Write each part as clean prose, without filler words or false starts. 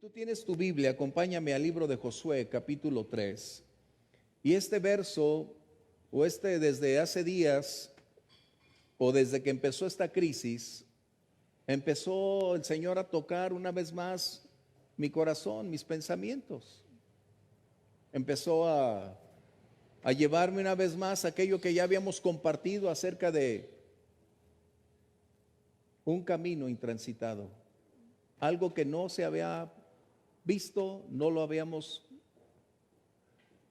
tú tienes tu Biblia, acompáñame al libro de Josué, capítulo 3. Y este verso, desde hace días, o desde que empezó esta crisis, empezó el Señor a tocar una vez más mi corazón, mis pensamientos. Empezó a llevarme una vez más aquello que ya habíamos compartido acerca de un camino intransitado. Algo que no se había visto, no lo habíamos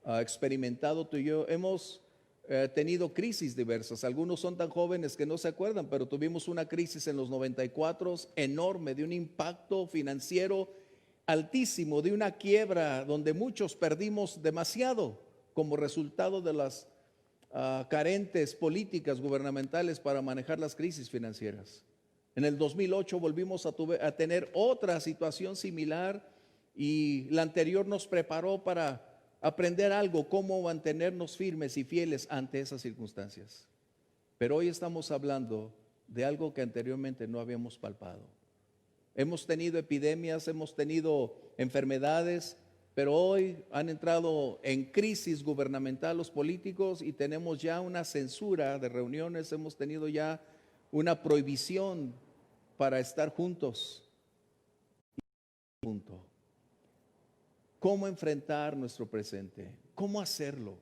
experimentado tú y yo. Hemos tenido crisis diversas. Algunos son tan jóvenes que no se acuerdan, pero tuvimos una crisis en los 94 enorme, de un impacto financiero altísimo, de una quiebra donde muchos perdimos demasiado como resultado de las carentes políticas gubernamentales para manejar las crisis financieras. En el 2008 volvimos a tener otra situación similar y la anterior nos preparó para aprender algo, cómo mantenernos firmes y fieles ante esas circunstancias. Pero hoy estamos hablando de algo que anteriormente no habíamos palpado. Hemos tenido epidemias, hemos tenido enfermedades, pero hoy han entrado en crisis gubernamental los políticos y tenemos ya una censura de reuniones, hemos tenido ya una prohibición para estar juntos. Punto. ¿Cómo enfrentar nuestro presente? ¿Cómo hacerlo?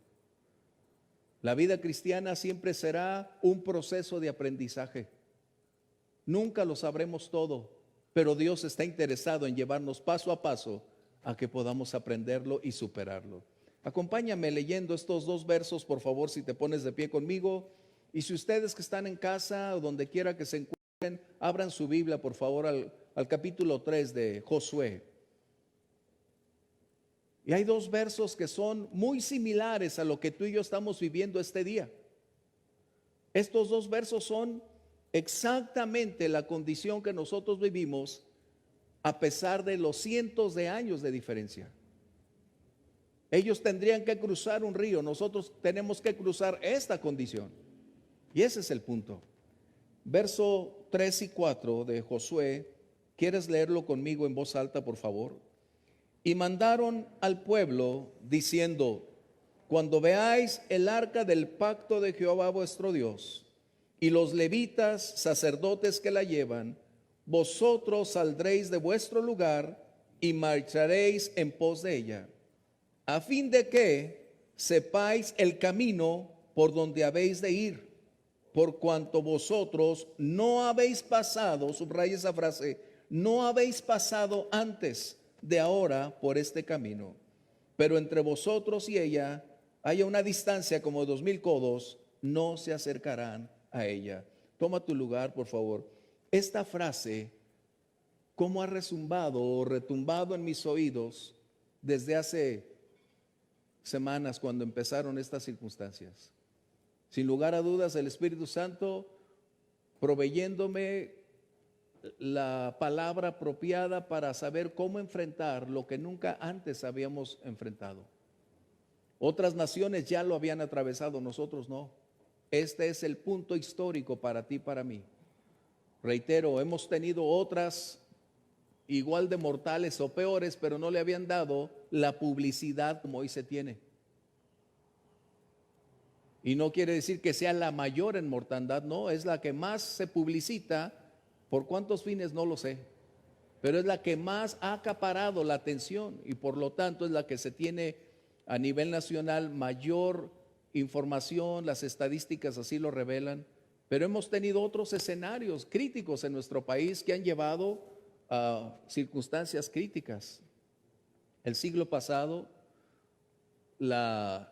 La vida cristiana siempre será un proceso de aprendizaje. Nunca lo sabremos todo, pero Dios está interesado en llevarnos paso a paso a que podamos aprenderlo y superarlo. Acompáñame leyendo estos dos versos, por favor, si te pones de pie conmigo. Y si ustedes que están en casa o donde quiera que se encuentren, abran su Biblia, por favor, al capítulo 3 de Josué. Y hay dos versos que son muy similares a lo que tú y yo estamos viviendo este día. Estos dos versos son exactamente la condición que nosotros vivimos a pesar de los cientos de años de diferencia. Ellos tendrían que cruzar un río, nosotros tenemos que cruzar esta condición. Y ese es el punto. Verso 3 y 4 de Josué, ¿quieres leerlo conmigo en voz alta, por favor? Y mandaron al pueblo diciendo: cuando veáis el arca del pacto de Jehová vuestro Dios y los levitas, sacerdotes que la llevan, vosotros saldréis de vuestro lugar y marcharéis en pos de ella, a fin de que sepáis el camino por donde habéis de ir, por cuanto vosotros no habéis pasado, subraya esa frase, no habéis pasado antes de ahora por este camino, pero entre vosotros y ella haya una distancia como de 2000 codos, no se acercarán a ella. Toma tu lugar, por favor. Esta frase, ¿cómo ha resumbado o retumbado en mis oídos desde hace semanas cuando empezaron estas circunstancias? Sin lugar a dudas, el Espíritu Santo proveyéndome la palabra apropiada para saber cómo enfrentar lo que nunca antes habíamos enfrentado. Otras naciones ya lo habían atravesado, nosotros no. Este es el punto histórico para ti, para mí. Reitero, hemos tenido otras igual de mortales o peores, pero no le habían dado la publicidad como hoy se tiene. Y no quiere decir que sea la mayor en mortandad, no, es la que más se publicita. ¿Por cuántos fines? No lo sé, pero es la que más ha acaparado la atención y por lo tanto es la que se tiene a nivel nacional mayor información, las estadísticas así lo revelan. Pero hemos tenido otros escenarios críticos en nuestro país que han llevado a circunstancias críticas. El siglo pasado, la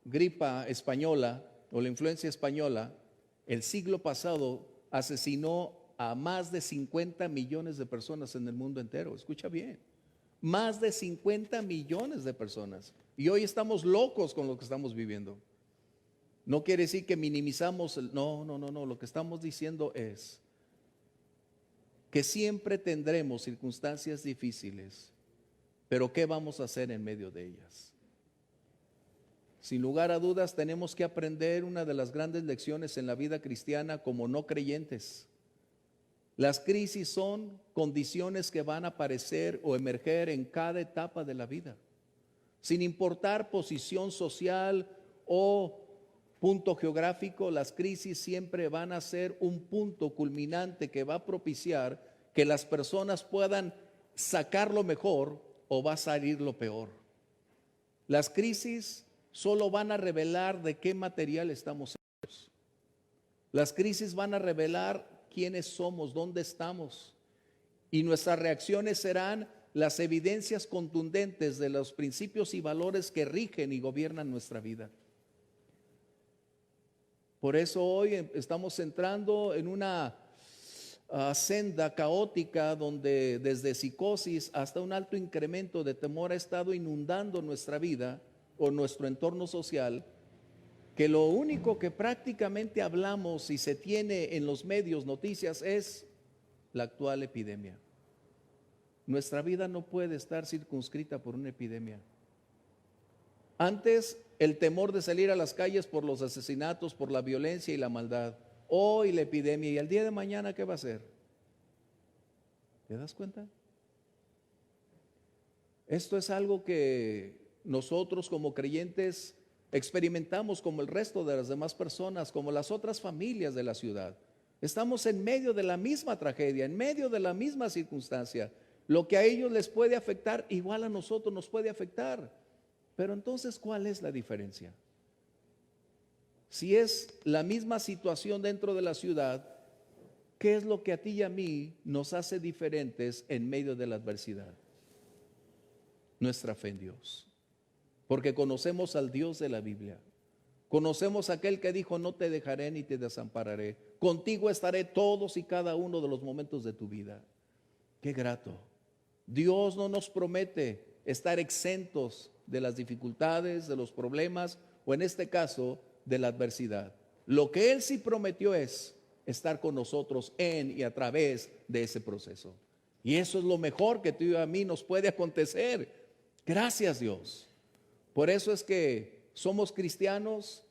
gripa española o la influencia española, el siglo pasado asesinó a más de 50 millones de personas en el mundo entero. Escucha bien, más de 50 millones de personas. Y hoy estamos locos con lo que estamos viviendo. No quiere decir que minimizamos, no, lo que estamos diciendo es que siempre tendremos circunstancias difíciles, pero ¿qué vamos a hacer en medio de ellas? Sin lugar a dudas, tenemos que aprender una de las grandes lecciones en la vida cristiana como no creyentes. Las crisis son condiciones que van a aparecer o emerger en cada etapa de la vida, sin importar posición social o punto geográfico. Las crisis siempre van a ser un punto culminante que va a propiciar que las personas puedan sacar lo mejor o va a salir lo peor. Las crisis solo van a revelar de qué material estamos hechos. Las crisis van a revelar quiénes somos, dónde estamos, y nuestras reacciones serán las evidencias contundentes de los principios y valores que rigen y gobiernan nuestra vida. Por eso hoy estamos entrando en una senda caótica donde desde psicosis hasta un alto incremento de temor ha estado inundando nuestra vida o nuestro entorno social, que lo único que prácticamente hablamos y se tiene en los medios noticias es la actual epidemia. Nuestra vida no puede estar circunscrita por una epidemia. Antes, el temor de salir a las calles por los asesinatos, por la violencia y la maldad. Hoy la epidemia, y el día de mañana, ¿qué va a ser? ¿Te das cuenta? Esto es algo que nosotros como creyentes experimentamos como el resto de las demás personas, como las otras familias de la ciudad. Estamos en medio de la misma tragedia, en medio de la misma circunstancia. Lo que a ellos les puede afectar, igual a nosotros nos puede afectar. Pero entonces, ¿cuál es la diferencia? Si es la misma situación dentro de la ciudad, ¿qué es lo que a ti y a mí nos hace diferentes en medio de la adversidad? Nuestra fe en Dios. Porque conocemos al Dios de la Biblia. Conocemos a aquel que dijo: no te dejaré ni te desampararé. Contigo estaré todos y cada uno de los momentos de tu vida. Qué grato. Dios no nos promete estar exentos de las dificultades, de los problemas, o en este caso, de la adversidad. Lo que Él sí prometió es estar con nosotros en y a través de ese proceso. Y eso es lo mejor que tú y a mí nos puede acontecer. Gracias, Dios. Por eso es que somos cristianos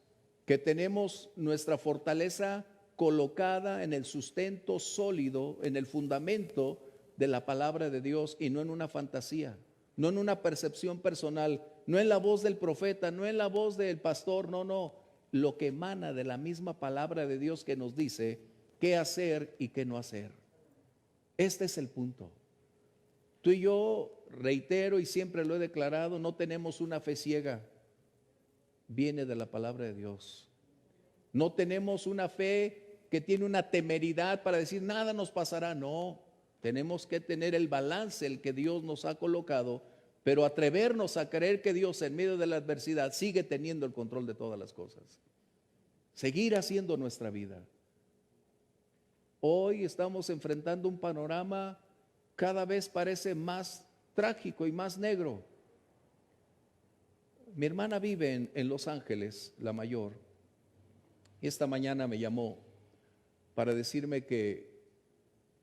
que tenemos nuestra fortaleza colocada en el sustento sólido, en el fundamento de la palabra de Dios, y no en una fantasía, no en una percepción personal, no en la voz del profeta, no en la voz del pastor, no, lo que emana de la misma palabra de Dios que nos dice qué hacer y qué no hacer. Este es el punto. Tú y yo, reitero y siempre lo he declarado, no tenemos una fe ciega, viene de la palabra de Dios. No tenemos una fe que tiene una temeridad para decir nada nos pasará, no. Tenemos que tener el balance, el que Dios nos ha colocado, pero atrevernos a creer que Dios en medio de la adversidad sigue teniendo el control de todas las cosas. Seguir haciendo nuestra vida. Hoy estamos enfrentando un panorama cada vez parece más trágico y más negro. Mi hermana vive en Los Ángeles, la mayor, y esta mañana me llamó para decirme que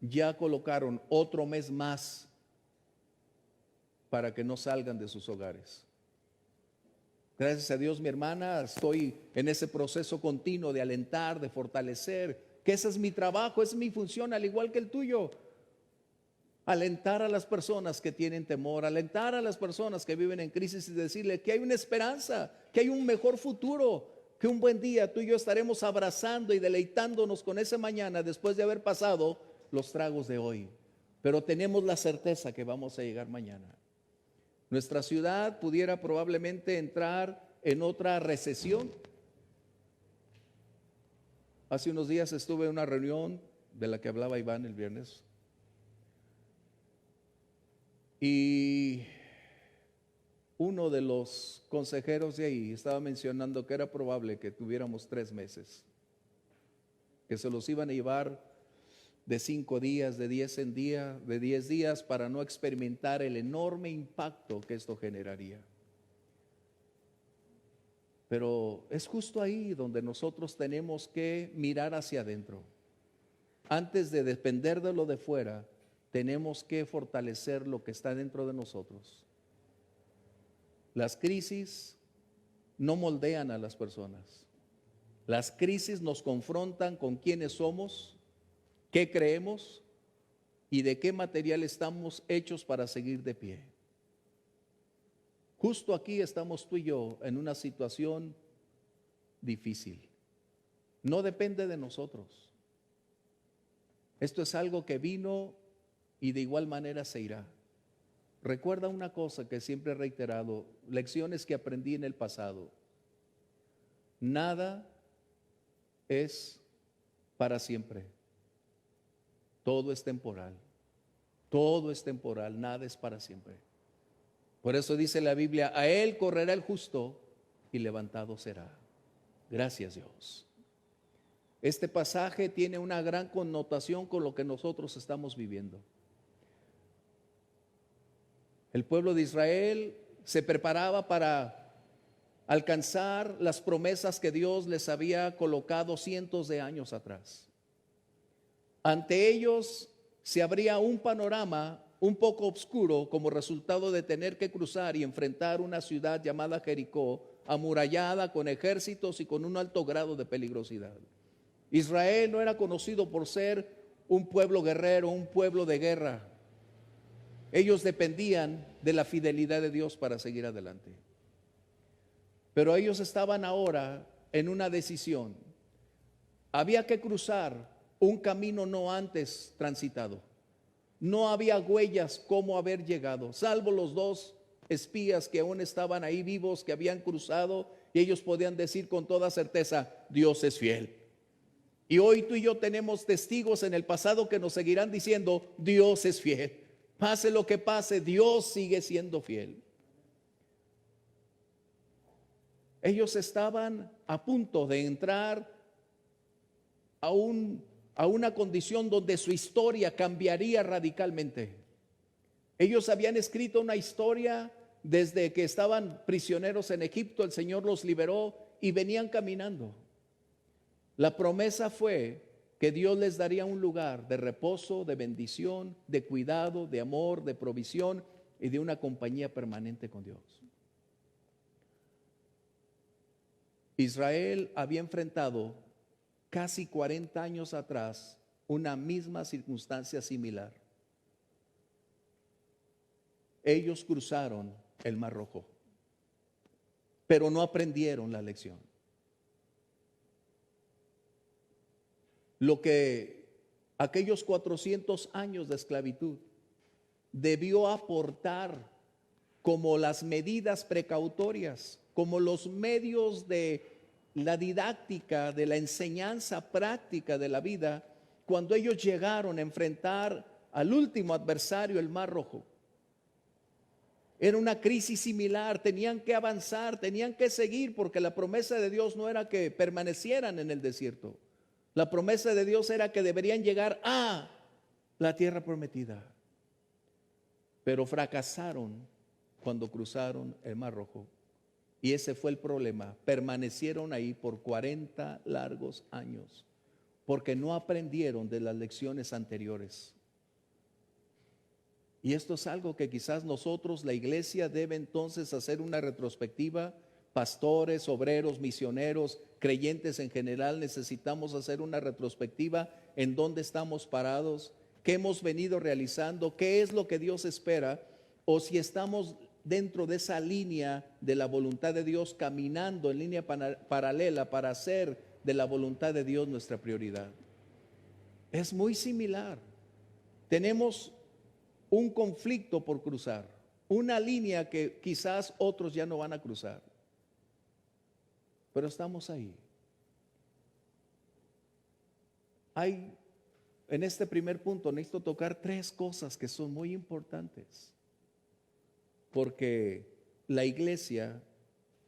ya colocaron otro mes más para que no salgan de sus hogares. Gracias a Dios, mi hermana, estoy en ese proceso continuo de alentar, de fortalecer, que ese es mi trabajo, esa es mi función, al igual que el tuyo. Alentar a las personas que tienen temor, alentar a las personas que viven en crisis y decirle que hay una esperanza, que hay un mejor futuro, que un buen día tú y yo estaremos abrazando y deleitándonos con ese mañana después de haber pasado los tragos de hoy. Pero tenemos la certeza que vamos a llegar mañana. Nuestra ciudad pudiera probablemente entrar en otra recesión. Hace unos días estuve en una reunión de la que hablaba Iván el viernes. Y uno de los consejeros de ahí estaba mencionando que era probable que tuviéramos 3 meses, que se los iban a llevar de 5 días, de 10 en día, de 10 días, para no experimentar el enorme impacto que esto generaría. Pero es justo ahí donde nosotros tenemos que mirar hacia adentro. Antes de depender de lo de fuera, tenemos que fortalecer lo que está dentro de nosotros. Las crisis no moldean a las personas. Las crisis nos confrontan con quiénes somos, qué creemos y de qué material estamos hechos para seguir de pie. Justo aquí estamos tú y yo en una situación difícil. No depende de nosotros. Esto es algo que vino y de igual manera se irá. Recuerda una cosa que siempre he reiterado, lecciones que aprendí en el pasado. Nada es para siempre. Todo es temporal. Todo es temporal, nada es para siempre. Por eso dice la Biblia, a él correrá el justo y levantado será. Gracias, Dios. Este pasaje tiene una gran connotación con lo que nosotros estamos viviendo. El pueblo de Israel se preparaba para alcanzar las promesas que Dios les había colocado cientos de años atrás. Ante ellos se abría un panorama un poco oscuro como resultado de tener que cruzar y enfrentar una ciudad llamada Jericó, amurallada con ejércitos y con un alto grado de peligrosidad. Israel no era conocido por ser un pueblo guerrero, un pueblo de guerra. Ellos dependían de la fidelidad de Dios para seguir adelante. Pero ellos estaban ahora en una decisión. Había que cruzar un camino no antes transitado. No había huellas cómo haber llegado, salvo los dos espías que aún estaban ahí vivos, que habían cruzado, y ellos podían decir con toda certeza, Dios es fiel. Y hoy tú y yo tenemos testigos en el pasado que nos seguirán diciendo, Dios es fiel. Pase lo que pase, Dios sigue siendo fiel. Ellos estaban a punto de entrar a una condición donde su historia cambiaría radicalmente. Ellos habían escrito una historia desde que estaban prisioneros en Egipto, el Señor los liberó y venían caminando. La promesa fue que Dios les daría un lugar de reposo, de bendición, de cuidado, de amor, de provisión y de una compañía permanente con Dios. Israel había enfrentado casi 40 años atrás una misma circunstancia similar. Ellos cruzaron el Mar Rojo, pero no aprendieron la lección. Lo que aquellos 400 años de esclavitud debió aportar como las medidas precautorias, como los medios de la didáctica, de la enseñanza práctica de la vida, cuando ellos llegaron a enfrentar al último adversario, el Mar Rojo. Era una crisis similar, tenían que avanzar, tenían que seguir, porque la promesa de Dios no era que permanecieran en el desierto. La promesa de Dios era que deberían llegar a la tierra prometida. Pero fracasaron cuando cruzaron el Mar Rojo. Y ese fue el problema. Permanecieron ahí por 40 largos años, porque no aprendieron de las lecciones anteriores. Y esto es algo que quizás nosotros, la iglesia, debe entonces hacer una retrospectiva. Pastores, obreros, misioneros, creyentes en general, necesitamos hacer una retrospectiva en dónde estamos parados, qué hemos venido realizando, qué es lo que Dios espera, o si estamos dentro de esa línea de la voluntad de Dios, caminando en línea paralela para hacer de la voluntad de Dios nuestra prioridad. Es muy similar. Tenemos un conflicto por cruzar, una línea que quizás otros ya no van a cruzar, pero estamos ahí. En este primer punto necesito tocar 3 cosas que son muy importantes, porque la iglesia,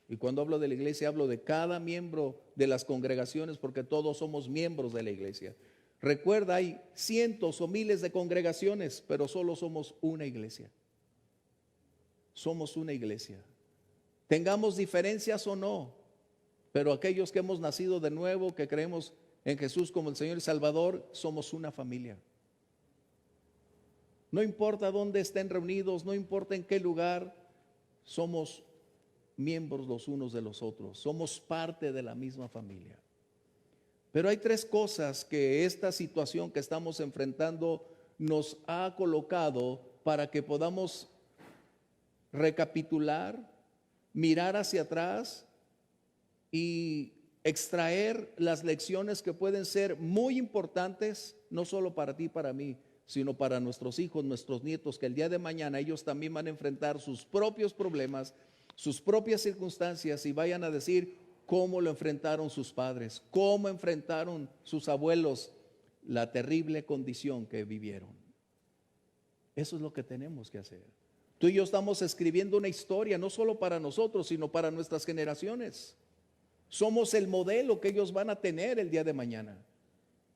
y cuando hablo de la iglesia hablo de cada miembro de las congregaciones, porque todos somos miembros de la iglesia. Recuerda, hay cientos o miles de congregaciones, pero solo somos una iglesia. Somos una iglesia. Tengamos diferencias o no, pero aquellos que hemos nacido de nuevo, que creemos en Jesús como el Señor y Salvador, somos una familia. No importa dónde estén reunidos, no importa en qué lugar, somos miembros los unos de los otros, somos parte de la misma familia. Pero hay 3 cosas que esta situación que estamos enfrentando nos ha colocado para que podamos recapitular, mirar hacia atrás y extraer las lecciones que pueden ser muy importantes, no solo para ti y para mí, sino para nuestros hijos, nuestros nietos, que el día de mañana ellos también van a enfrentar sus propios problemas, sus propias circunstancias, y vayan a decir cómo lo enfrentaron sus padres, cómo enfrentaron sus abuelos la terrible condición que vivieron. Eso es lo que tenemos que hacer. Tú y yo estamos escribiendo una historia, no solo para nosotros, sino para nuestras generaciones. Somos el modelo que ellos van a tener el día de mañana.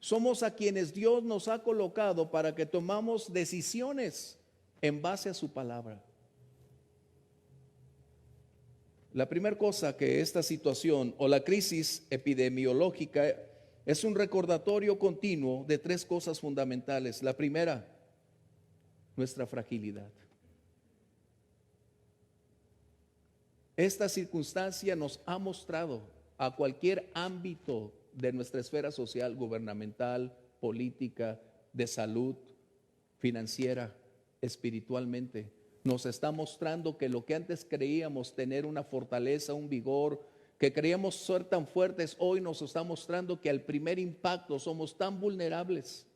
Somos a quienes Dios nos ha colocado para que tomamos decisiones en base a su palabra. La primera cosa que esta situación o la crisis epidemiológica es un recordatorio continuo de tres cosas fundamentales. La primera, nuestra fragilidad. Esta circunstancia nos ha mostrado a cualquier ámbito de nuestra esfera social, gubernamental, política, de salud, financiera, espiritualmente, nos está mostrando que lo que antes creíamos tener una fortaleza, un vigor, que creíamos ser tan fuertes, hoy nos está mostrando que al primer impacto somos tan vulnerables,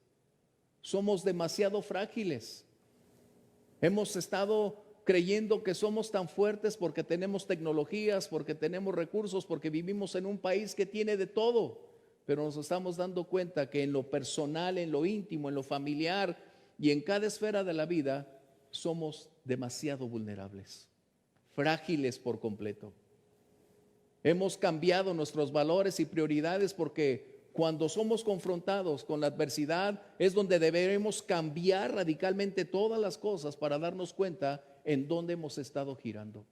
somos demasiado frágiles. Hemos estado creyendo que somos tan fuertes porque tenemos tecnologías, porque tenemos recursos, porque vivimos en un país que tiene de todo, pero nos estamos dando cuenta que en lo personal, en lo íntimo, en lo familiar y en cada esfera de la vida somos demasiado vulnerables, frágiles por completo. Hemos cambiado nuestros valores y prioridades porque cuando somos confrontados con la adversidad es donde deberemos cambiar radicalmente todas las cosas para darnos cuenta en dónde hemos estado girando.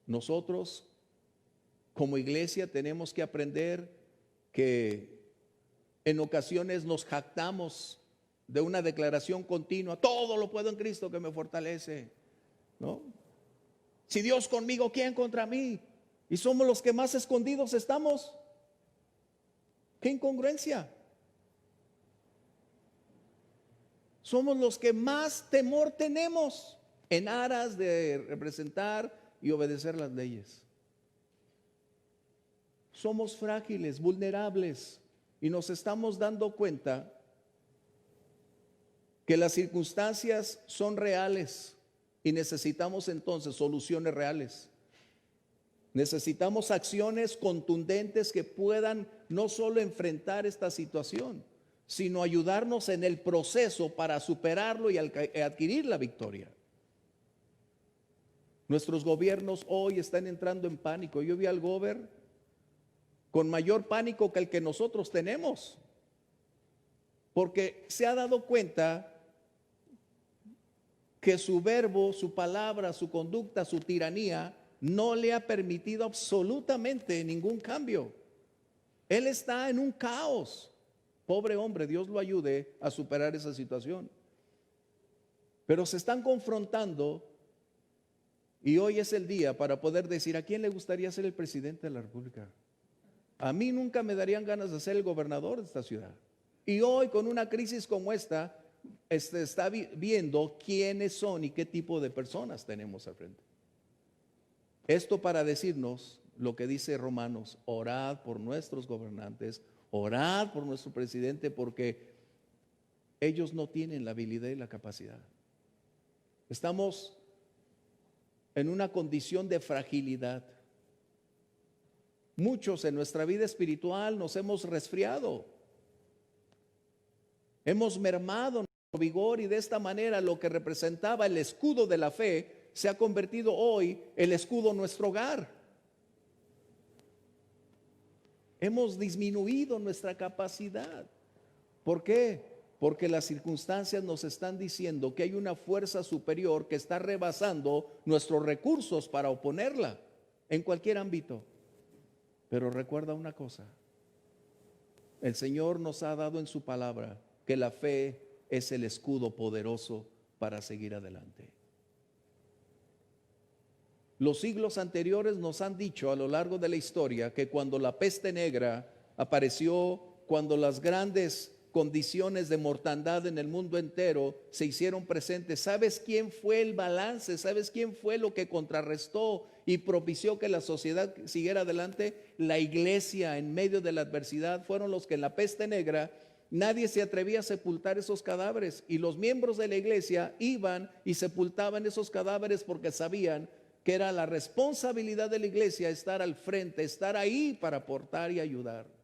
Nosotros como iglesia tenemos que aprender que en ocasiones nos jactamos de una declaración continua: todo lo puedo en Cristo que me fortalece, ¿no? Si Dios conmigo, ¿quién contra mí? Y somos los que más escondidos estamos. ¡Qué incongruencia! Somos los que más temor tenemos en aras de representar y obedecer las leyes. Somos frágiles, vulnerables, y nos estamos dando cuenta que las circunstancias son reales y necesitamos entonces soluciones reales. Necesitamos acciones contundentes que puedan no solo enfrentar esta situación, sino ayudarnos en el proceso para superarlo y adquirir la victoria. Nuestros gobiernos hoy están entrando en pánico. Yo vi al gobierno con mayor pánico que el que nosotros tenemos, porque se ha dado cuenta que su verbo, su palabra, su conducta, su tiranía no le ha permitido absolutamente ningún cambio. Él está en un caos. Pobre hombre, Dios lo ayude a superar esa situación. Pero se están confrontando y hoy es el día para poder decir: ¿a quién le gustaría ser el presidente de la República? A mí nunca me darían ganas de ser el gobernador de esta ciudad. Y hoy, con una crisis como esta, está viendo quiénes son y qué tipo de personas tenemos al frente. Esto para decirnos lo que dice Romanos: orad por nuestros gobernantes, orad por nuestro presidente, porque ellos no tienen la habilidad y la capacidad. Estamos en una condición de fragilidad. Muchos en nuestra vida espiritual nos hemos resfriado, hemos mermado nuestro vigor, y de esta manera lo que representaba el escudo de la fe se ha convertido hoy el escudo en nuestro hogar. Hemos disminuido nuestra capacidad. ¿Por qué? Porque las circunstancias nos están diciendo que hay una fuerza superior que está rebasando nuestros recursos para oponerla en cualquier ámbito. Pero recuerda una cosa: el Señor nos ha dado en su palabra que la fe es el escudo poderoso para seguir adelante. Los siglos anteriores nos han dicho a lo largo de la historia que cuando la peste negra apareció, cuando las grandes condiciones de mortandad en el mundo entero se hicieron presentes, ¿sabes quién fue el balance? ¿Sabes quién fue lo que contrarrestó y propició que la sociedad siguiera adelante? La iglesia, en medio de la adversidad, fueron los que en la peste negra nadie se atrevía a sepultar esos cadáveres, y los miembros de la iglesia iban y sepultaban esos cadáveres porque sabían que era la responsabilidad de la iglesia estar al frente, estar ahí para aportar y ayudar.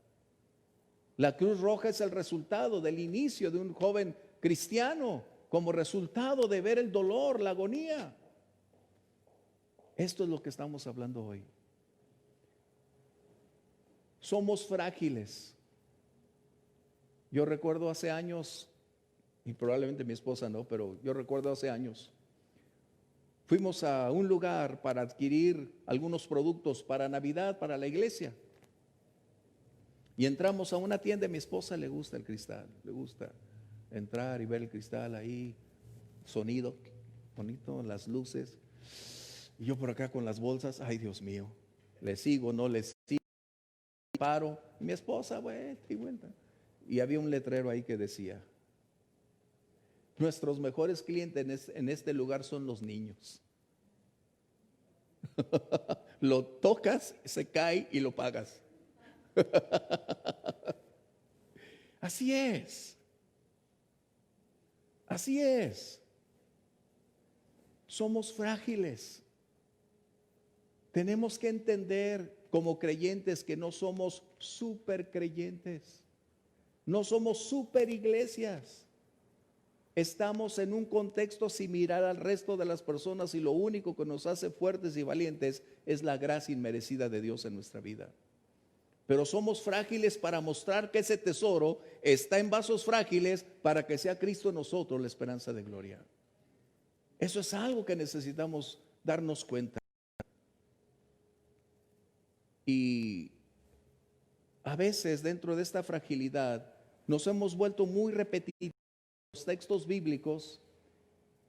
La Cruz Roja es el resultado del inicio de un joven cristiano, como resultado de ver el dolor, la agonía. Esto es lo que estamos hablando hoy. Somos frágiles. Yo recuerdo hace años, y probablemente mi esposa no, pero yo recuerdo hace años, fuimos a un lugar para adquirir algunos productos para Navidad, para la iglesia. Y entramos a una tienda. A mi esposa le gusta el cristal, le gusta entrar y ver el cristal ahí, sonido bonito, las luces. Y yo por acá con las bolsas, ay Dios mío, le sigo, no le sigo, paro. Y mi esposa, vuelta y vuelta. Y había un letrero ahí que decía: nuestros mejores clientes en este lugar son los niños. Lo tocas, se cae y lo pagas. Así es. Así es. Somos frágiles. Tenemos que entender como creyentes que no somos super creyentes. No somos super iglesias. Estamos en un contexto similar al resto de las personas, y lo único que nos hace fuertes y valientes es la gracia inmerecida de Dios en nuestra vida. Pero somos frágiles para mostrar que ese tesoro está en vasos frágiles para que sea Cristo en nosotros la esperanza de gloria. Eso es algo que necesitamos darnos cuenta. Y a veces dentro de esta fragilidad nos hemos vuelto muy repetitivos en los textos bíblicos,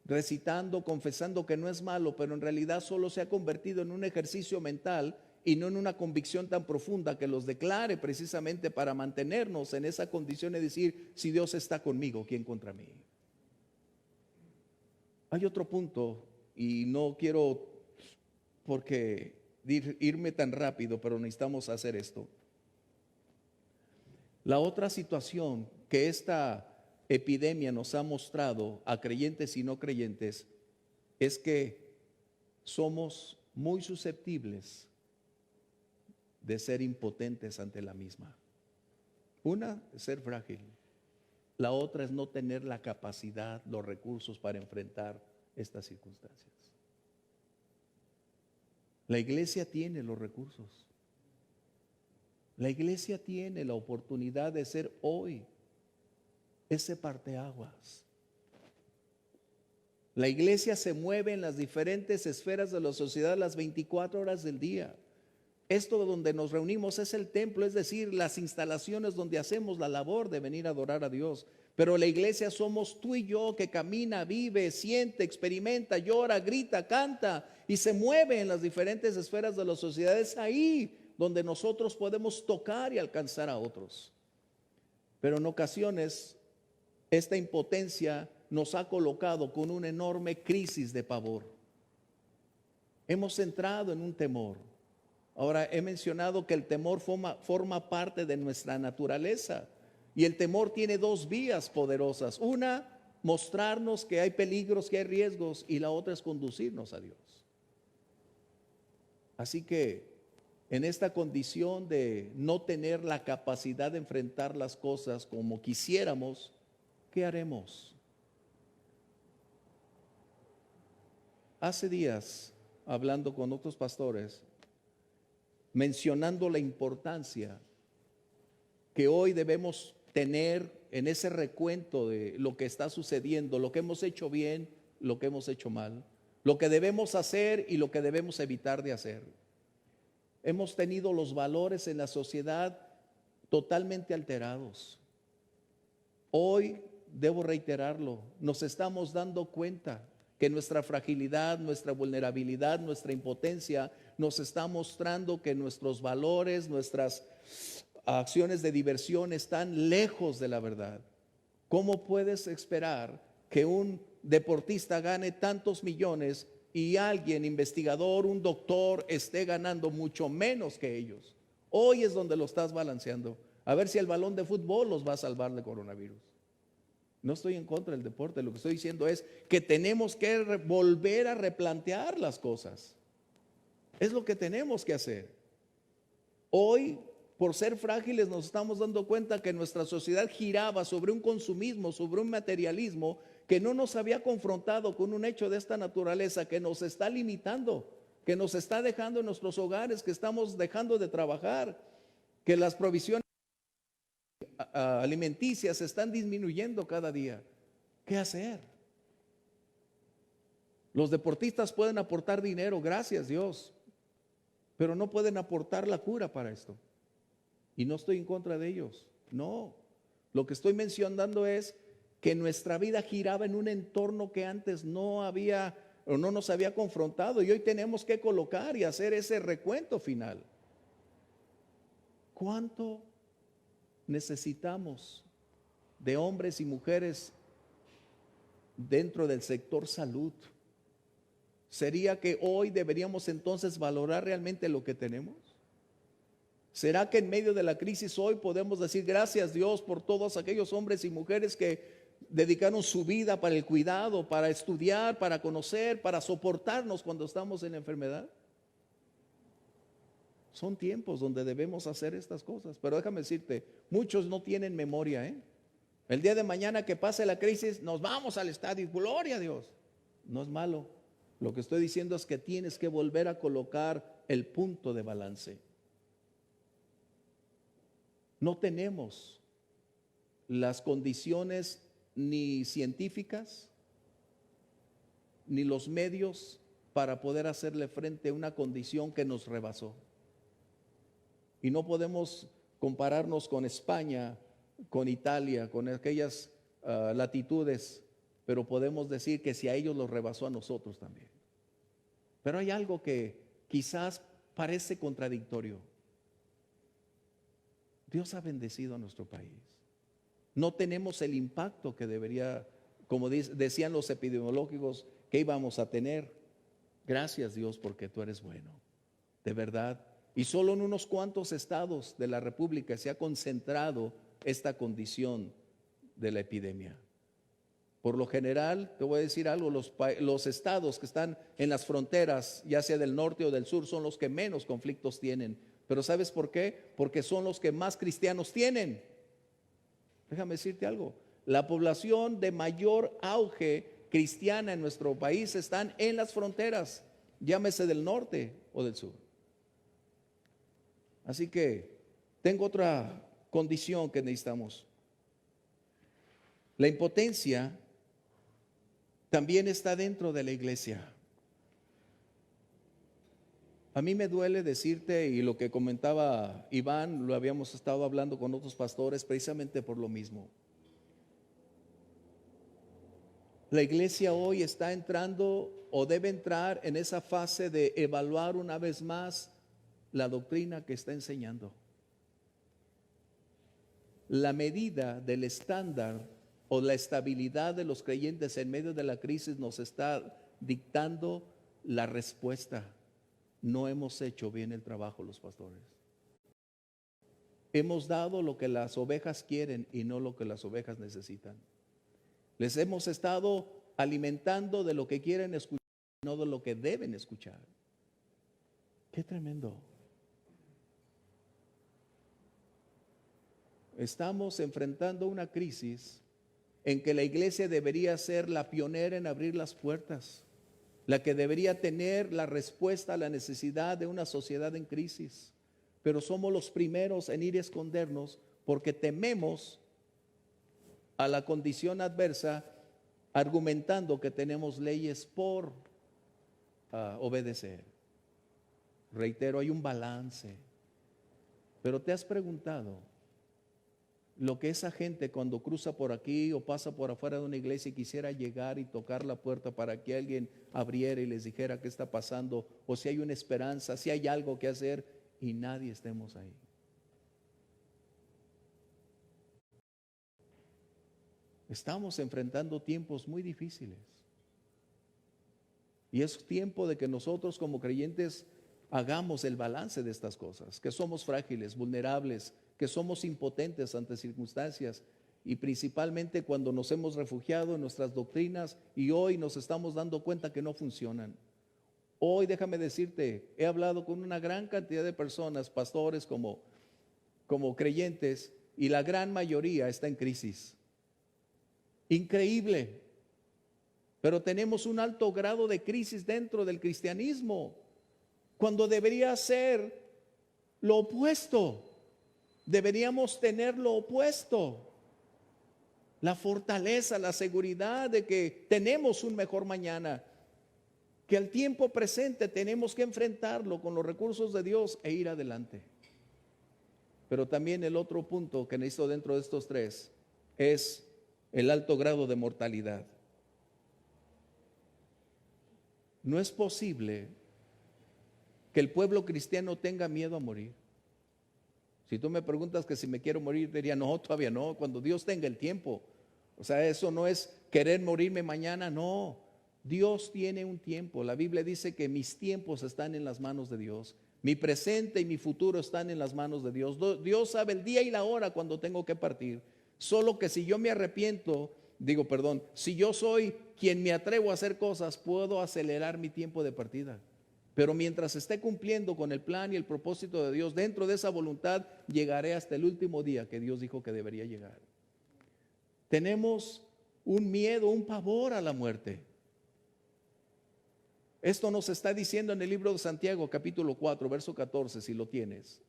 recitando, confesando que no es malo, pero en realidad solo se ha convertido en un ejercicio mental y no en una convicción tan profunda que los declare precisamente para mantenernos en esa condición y decir: si Dios está conmigo, ¿quién contra mí? Hay otro punto, y no quiero irme tan rápido, pero necesitamos hacer esto. La otra situación que esta epidemia nos ha mostrado a creyentes y no creyentes es que somos muy susceptibles de ser impotentes ante la misma. Una es ser frágil. La otra es no tener la capacidad, los recursos para enfrentar estas circunstancias. La iglesia tiene los recursos. La iglesia tiene la oportunidad de ser hoy ese parteaguas. La iglesia se mueve en las diferentes esferas de la sociedad las 24 horas del día. Esto donde nos reunimos es el templo, es decir, las instalaciones donde hacemos la labor de venir a adorar a Dios. Pero la iglesia somos tú y yo, que camina, vive, siente, experimenta, llora, grita, canta y se mueve en las diferentes esferas de la sociedad. Es ahí donde nosotros podemos tocar y alcanzar a otros. Pero en ocasiones esta impotencia nos ha colocado con una enorme crisis de pavor. Hemos entrado en un temor. Ahora, he mencionado que el temor forma parte de nuestra naturaleza, y el temor tiene dos vías poderosas: una, mostrarnos que hay peligros, que hay riesgos, y la otra es conducirnos a Dios. Así que en esta condición de no tener la capacidad de enfrentar las cosas como quisiéramos, ¿qué haremos? Hace días, hablando con otros pastores, mencionando la importancia que hoy debemos tener en ese recuento de lo que está sucediendo, lo que hemos hecho bien, lo que hemos hecho mal, lo que debemos hacer y lo que debemos evitar de hacer. Hemos tenido los valores en la sociedad totalmente alterados. Hoy, debo reiterarlo, nos estamos dando cuenta que nuestra fragilidad, nuestra vulnerabilidad, nuestra impotencia nos está mostrando que nuestros valores, nuestras acciones de diversión están lejos de la verdad. ¿Cómo puedes esperar que un deportista gane tantos millones y alguien, investigador, un doctor, esté ganando mucho menos que ellos? Hoy es donde lo estás balanceando. A ver si el balón de fútbol los va a salvar del coronavirus. No estoy en contra del deporte, lo que estoy diciendo es que tenemos que volver a replantear las cosas. Es lo que tenemos que hacer. Hoy, por ser frágiles, nos estamos dando cuenta que nuestra sociedad giraba sobre un consumismo, sobre un materialismo que no nos había confrontado con un hecho de esta naturaleza, que nos está limitando, que nos está dejando en nuestros hogares, que estamos dejando de trabajar, que las provisiones alimenticias están disminuyendo cada día. ¿Qué hacer? Los deportistas pueden aportar dinero, gracias Dios, pero no pueden aportar la cura para esto. Y no estoy en contra de ellos, no. Lo que estoy mencionando es que nuestra vida giraba en un entorno que antes no había o no nos había confrontado, y hoy tenemos que colocar y hacer ese recuento final. ¿Cuánto necesitamos de hombres y mujeres dentro del sector salud? ¿Sería que hoy deberíamos entonces valorar realmente lo que tenemos? ¿Será que en medio de la crisis hoy podemos decir gracias Dios por todos aquellos hombres y mujeres que dedicaron su vida para el cuidado, para estudiar, para conocer, para soportarnos cuando estamos en enfermedad? Son tiempos donde debemos hacer estas cosas, pero déjame decirte, muchos no tienen memoria, ¿eh? El día de mañana que pase la crisis, nos vamos al estadio, gloria a Dios. No es malo. Lo que estoy diciendo es que tienes que volver a colocar el punto de balance. No tenemos las condiciones ni científicas ni los medios para poder hacerle frente a una condición que nos rebasó. Y no podemos compararnos con España, con Italia, con aquellas latitudes, pero podemos decir que si a ellos los rebasó, a nosotros también. Pero hay algo que quizás parece contradictorio. Dios ha bendecido a nuestro país. No tenemos el impacto que debería, como decían los epidemiológicos, que íbamos a tener. Gracias Dios porque tú eres bueno, de verdad. Y solo en unos cuantos estados de la República se ha concentrado esta condición de la epidemia. Por lo general, te voy a decir algo, los estados que están en las fronteras, ya sea del norte o del sur, son los que menos conflictos tienen. Pero ¿sabes por qué? Porque son los que más cristianos tienen. Déjame decirte algo, la población de mayor auge cristiana en nuestro país están en las fronteras, llámese del norte o del sur. Así que tengo otra condición que necesitamos. La impotencia también está dentro de la iglesia. A mí me duele decirte, y lo que comentaba Iván, lo habíamos estado hablando con otros pastores precisamente por lo mismo. La iglesia hoy está entrando o debe entrar en esa fase de evaluar una vez más la doctrina que está enseñando. La medida del estándar o la estabilidad de los creyentes en medio de la crisis nos está dictando la respuesta. No hemos hecho bien el trabajo los pastores. Hemos dado lo que las ovejas quieren y no lo que las ovejas necesitan. Les hemos estado alimentando de lo que quieren escuchar, no de lo que deben escuchar. Qué tremendo. Estamos enfrentando una crisis en que la iglesia debería ser la pionera en abrir las puertas, la que debería tener la respuesta a la necesidad de una sociedad en crisis. Pero somos los primeros en ir a escondernos porque tememos a la condición adversa, argumentando que tenemos leyes por obedecer. Reitero, hay un balance. Pero ¿te has preguntado lo que esa gente cuando cruza por aquí o pasa por afuera de una iglesia y quisiera llegar y tocar la puerta para que alguien abriera y les dijera qué está pasando, o si hay una esperanza, si hay algo que hacer, y nadie estemos ahí? Estamos enfrentando tiempos muy difíciles. Y es tiempo de que nosotros como creyentes hagamos el balance de estas cosas, que somos frágiles, vulnerables, que somos impotentes ante circunstancias y principalmente cuando nos hemos refugiado en nuestras doctrinas y hoy nos estamos dando cuenta que no funcionan. Hoy déjame decirte, he hablado con una gran cantidad de personas, pastores como creyentes, y la gran mayoría está en crisis. Increíble. Pero tenemos un alto grado de crisis dentro del cristianismo, cuando debería ser lo opuesto. Deberíamos tener lo opuesto. La fortaleza, la seguridad de que tenemos un mejor mañana, que al tiempo presente tenemos que enfrentarlo con los recursos de Dios e ir adelante. Pero también el otro punto que necesito dentro de estos tres es el alto grado de mortalidad. No es posible que el pueblo cristiano tenga miedo a morir. Si tú me preguntas que si me quiero morir, diría no, todavía no, cuando Dios tenga el tiempo. O sea, eso no es querer morirme mañana, no. Dios tiene un tiempo. La Biblia dice que mis tiempos están en las manos de Dios. Mi presente y mi futuro están en las manos de Dios. Dios sabe el día y la hora cuando tengo que partir. Solo que si yo me arrepiento, si yo soy quien me atrevo a hacer cosas, puedo acelerar mi tiempo de partida. Pero mientras esté cumpliendo con el plan y el propósito de Dios, dentro de esa voluntad, llegaré hasta el último día que Dios dijo que debería llegar. Tenemos un miedo, un pavor a la muerte. Esto nos está diciendo en el libro de Santiago, capítulo 4, verso 14, si lo tienes.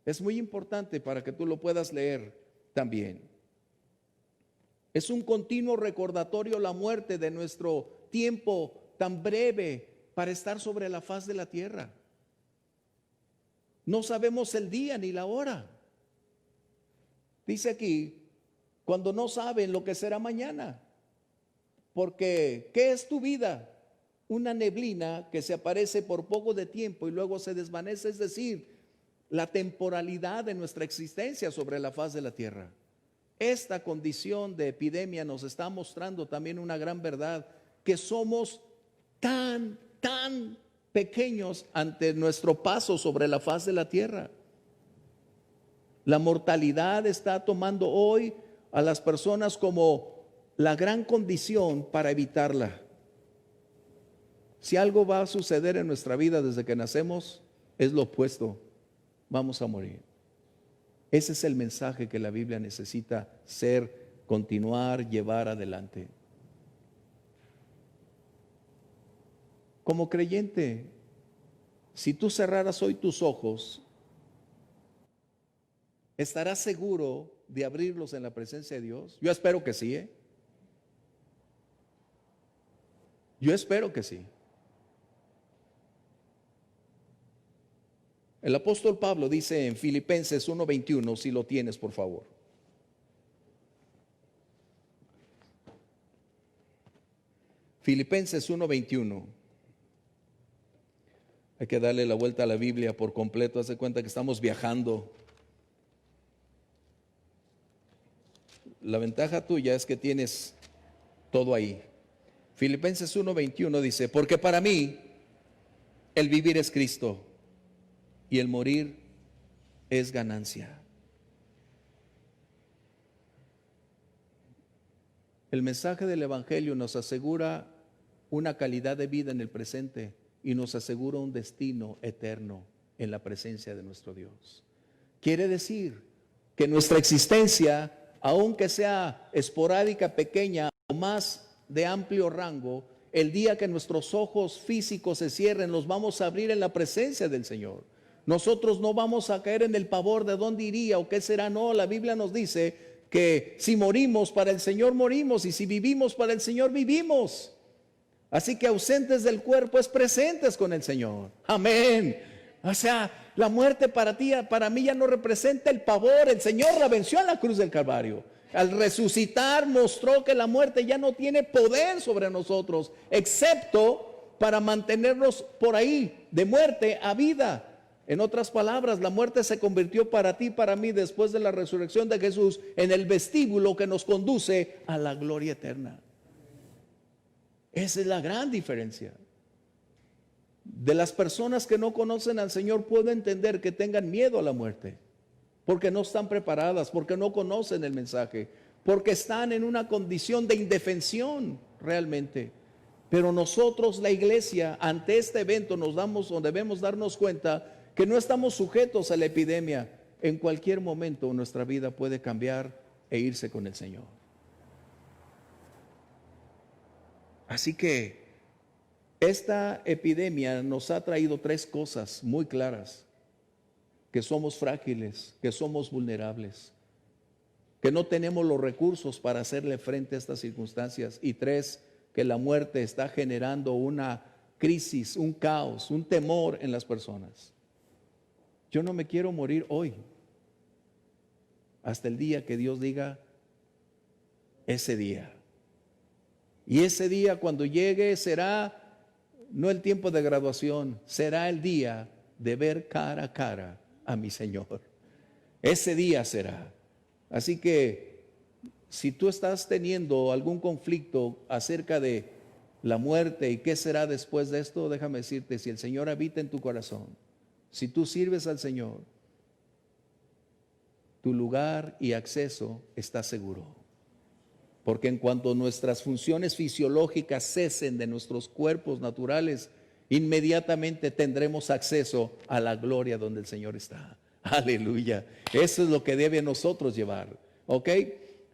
Es muy importante para que tú lo puedas leer también. Es un continuo recordatorio la muerte de nuestro tiempo tan breve para estar sobre la faz de la tierra. No sabemos el día ni la hora. Dice aquí, cuando no saben lo que será mañana. Porque, ¿qué es tu vida? Una neblina que se aparece por poco de tiempo y luego se desvanece, es decir, la temporalidad de nuestra existencia sobre la faz de la tierra. Esta condición de epidemia nos está mostrando también una gran verdad, que somos tan pequeños ante nuestro paso sobre la faz de la tierra. La mortalidad está tomando hoy a las personas como la gran condición para evitarla. Si algo va a suceder en nuestra vida desde que nacemos, es lo opuesto. Vamos a morir. Ese es el mensaje que la Biblia necesita continuar, llevar adelante. Como creyente, si tú cerraras hoy tus ojos, ¿estarás seguro de abrirlos en la presencia de Dios? Yo espero que sí, ¿eh? Yo espero que sí. El apóstol Pablo dice en Filipenses 1:21, si lo tienes, por favor. Filipenses 1:21. Hay que darle la vuelta a la Biblia por completo. Haz de cuenta que estamos viajando. La ventaja tuya es que tienes todo ahí. Filipenses 1:21 dice, porque para mí el vivir es Cristo y el morir es ganancia. El mensaje del Evangelio nos asegura una calidad de vida en el presente y nos asegura un destino eterno en la presencia de nuestro Dios. Quiere decir que nuestra existencia, aunque sea esporádica, pequeña o más de amplio rango, el día que nuestros ojos físicos se cierren, los vamos a abrir en la presencia del Señor. Nosotros no vamos a caer en el pavor de dónde iría o qué será. No, la Biblia nos dice que si morimos para el Señor morimos y si vivimos para el Señor vivimos. Así que ausentes del cuerpo es presentes con el Señor. Amén. O sea, la muerte para ti, para mí ya no representa el pavor. El Señor la venció en la cruz del Calvario. Al resucitar mostró que la muerte ya no tiene poder sobre nosotros, excepto para mantenernos por ahí, de muerte a vida. En otras palabras, la muerte se convirtió para ti y para mí después de la resurrección de Jesús en el vestíbulo que nos conduce a la gloria eterna. Esa es la gran diferencia. De las personas que no conocen al Señor, puedo entender que tengan miedo a la muerte, porque no están preparadas, porque no conocen el mensaje, porque están en una condición de indefensión realmente. Pero nosotros, la iglesia, ante este evento debemos darnos cuenta que no estamos sujetos a la epidemia. En cualquier momento nuestra vida puede cambiar e irse con el Señor. Así que esta epidemia nos ha traído tres cosas muy claras: que somos frágiles, que somos vulnerables, que no tenemos los recursos para hacerle frente a estas circunstancias, y tres, que la muerte está generando una crisis, un caos, un temor en las personas. Yo no me quiero morir hoy, hasta el día que Dios diga ese día. Y ese día, cuando llegue, será no el tiempo de graduación, será el día de ver cara a cara a mi Señor. Ese día será. Así que si tú estás teniendo algún conflicto acerca de la muerte y qué será después de esto, déjame decirte, si el Señor habita en tu corazón, si tú sirves al Señor, tu lugar y acceso está seguro. Porque en cuanto nuestras funciones fisiológicas cesen de nuestros cuerpos naturales, inmediatamente tendremos acceso a la gloria donde el Señor está. Aleluya. Eso es lo que debe a nosotros llevar. ¿Ok?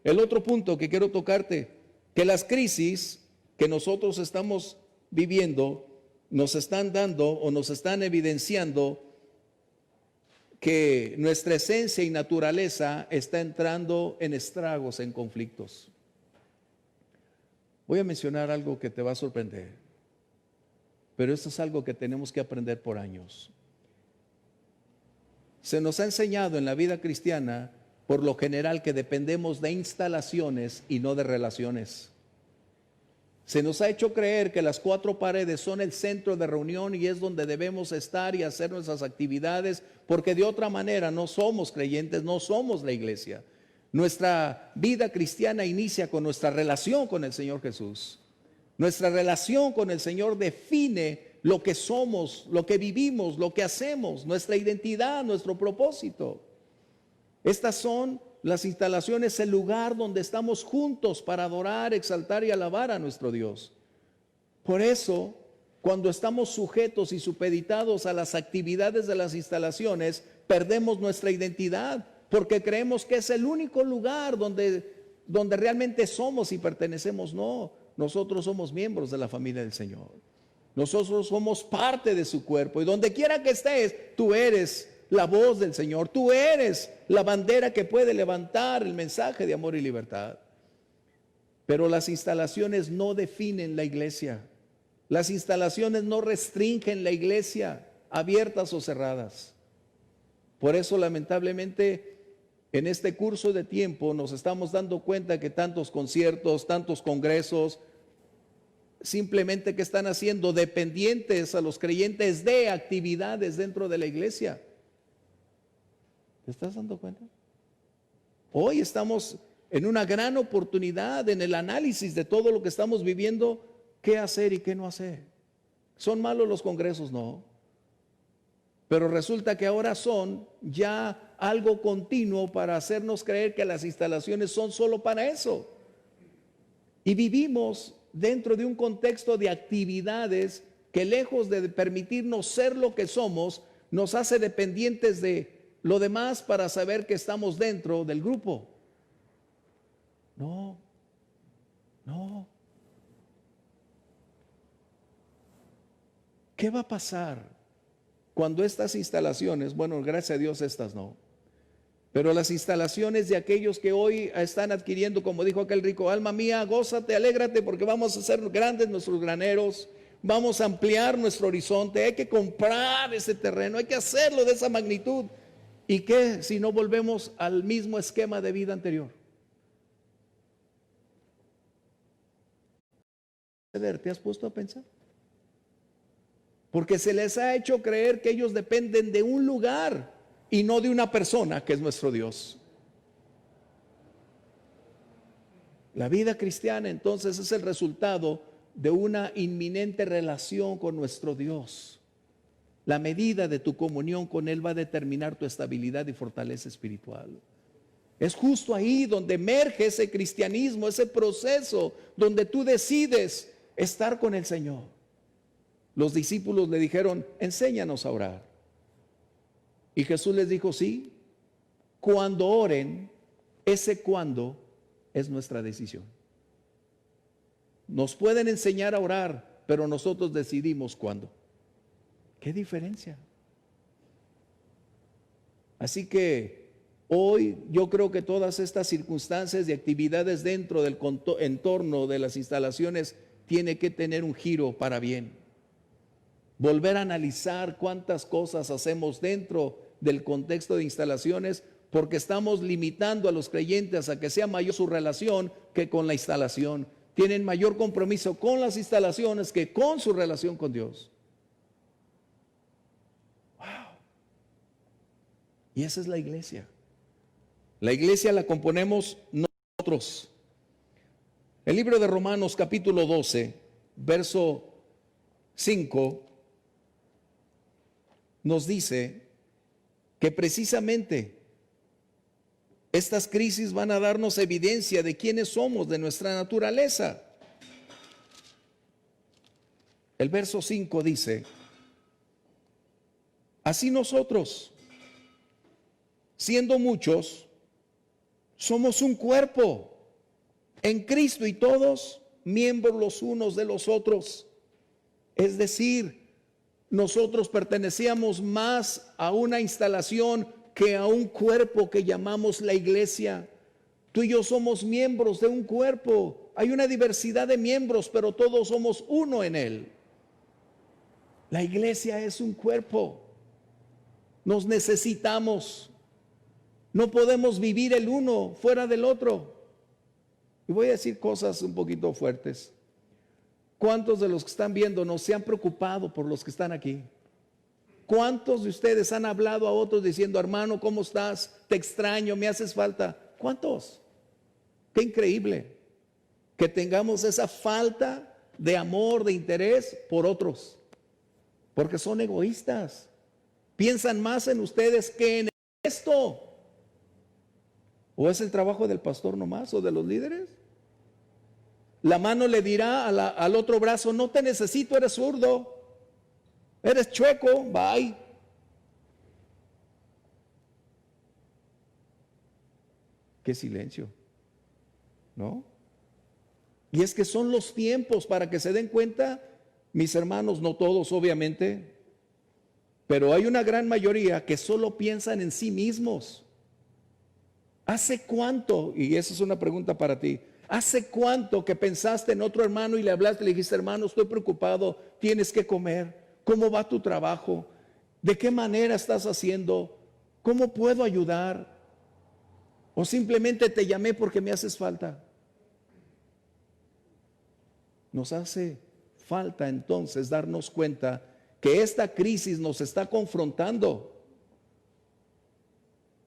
El otro punto que quiero tocarte, que las crisis que nosotros estamos viviendo nos están dando o nos están evidenciando que nuestra esencia y naturaleza está entrando en estragos, en conflictos. Voy a mencionar algo que te va a sorprender, pero esto es algo que tenemos que aprender por años. Se nos ha enseñado en la vida cristiana, por lo general, que dependemos de instalaciones y no de relaciones. Se nos ha hecho creer que las cuatro paredes son el centro de reunión y es donde debemos estar y hacer nuestras actividades, porque de otra manera no somos creyentes, no somos la iglesia. Nuestra vida cristiana inicia con nuestra relación con el Señor Jesús. Nuestra relación con el Señor define lo que somos, lo que vivimos, lo que hacemos, nuestra identidad, nuestro propósito. Estas son las instalaciones, el lugar donde estamos juntos para adorar, exaltar y alabar a nuestro Dios. Por eso, cuando estamos sujetos y supeditados a las actividades de las instalaciones, perdemos nuestra identidad, porque creemos que es el único lugar donde realmente somos y pertenecemos. No, nosotros somos miembros de la familia del Señor. Nosotros somos parte de su cuerpo, y donde quiera que estés, tú eres la voz del Señor, tú eres la bandera que puede levantar el mensaje de amor y libertad. Pero las instalaciones no definen la iglesia. Las instalaciones no restringen la iglesia, abiertas o cerradas. Por eso, lamentablemente, en este curso de tiempo nos estamos dando cuenta que tantos conciertos, tantos congresos, simplemente que están haciendo dependientes a los creyentes de actividades dentro de la iglesia. ¿Te estás dando cuenta? Hoy estamos en una gran oportunidad en el análisis de todo lo que estamos viviendo, qué hacer y qué no hacer. ¿Son malos los congresos? No. Pero resulta que ahora son ya algo continuo para hacernos creer que las instalaciones son solo para eso. Y vivimos dentro de un contexto de actividades que, lejos de permitirnos ser lo que somos, nos hace dependientes de lo demás para saber que estamos dentro del grupo. No. ¿Qué va a pasar cuando estas instalaciones, bueno, gracias a Dios estas no, pero las instalaciones de aquellos que hoy están adquiriendo, como dijo aquel rico, alma mía, gózate, alégrate, porque vamos a hacer grandes nuestros graneros, vamos a ampliar nuestro horizonte, hay que comprar ese terreno, hay que hacerlo de esa magnitud? ¿Y qué si no volvemos al mismo esquema de vida anterior? ¿Te has puesto a pensar? porque se les ha hecho creer que ellos dependen de un lugar y no de una persona que es nuestro Dios. La vida cristiana entonces es el resultado de una inminente relación con nuestro Dios. La medida de tu comunión con Él va a determinar tu estabilidad y fortaleza espiritual. Es justo ahí donde emerge ese cristianismo, ese proceso donde tú decides estar con el Señor. Los discípulos le dijeron, enséñanos a orar. Y Jesús les dijo, sí, cuando oren, ese cuando es nuestra decisión. Nos pueden enseñar a orar, pero nosotros decidimos cuándo. ¿Qué diferencia? Así que hoy yo creo que todas estas circunstancias y actividades dentro del entorno de las instalaciones tiene que tener un giro para bien. Volver a analizar cuántas cosas hacemos dentro del contexto de instalaciones, porque estamos limitando a los creyentes a que sea mayor su relación que con la instalación. Tienen mayor compromiso con las instalaciones que con su relación con Dios. Wow. Y esa es la iglesia. La iglesia la componemos nosotros. El libro de Romanos capítulo 12, verso 5, nos dice que precisamente estas crisis van a darnos evidencia de quiénes somos, de nuestra naturaleza. El verso 5 dice, así nosotros, siendo muchos, somos un cuerpo en Cristo y todos miembros los unos de los otros. Es decir, nosotros pertenecíamos más a una instalación que a un cuerpo que llamamos la iglesia. Tú y yo somos miembros de un cuerpo. Hay una diversidad de miembros, pero todos somos uno en él. La iglesia es un cuerpo. Nos necesitamos. No podemos vivir el uno fuera del otro. Y voy a decir cosas un poquito fuertes. ¿Cuántos de los que están viéndonos se han preocupado por los que están aquí? ¿Cuántos de ustedes han hablado a otros diciendo, hermano, ¿cómo estás? Te extraño, me haces falta. ¿Cuántos? Qué increíble que tengamos esa falta de amor, de interés por otros, porque son egoístas. Piensan más en ustedes que en esto. ¿O es el trabajo del pastor nomás o de los líderes? La mano le dirá al otro brazo, no te necesito, eres zurdo, eres chueco, bye. Qué silencio, ¿no? Y es que son los tiempos para que se den cuenta, mis hermanos, no todos obviamente, pero hay una gran mayoría que solo piensan en sí mismos. ¿Hace cuánto? Y esa es una pregunta para ti. ¿Hace cuánto que pensaste en otro hermano y le hablaste, le dijiste, hermano, estoy preocupado, tienes que comer? ¿Cómo va tu trabajo? ¿De qué manera estás haciendo? ¿Cómo puedo ayudar? ¿O simplemente te llamé porque me haces falta? Nos hace falta entonces darnos cuenta que esta crisis nos está confrontando.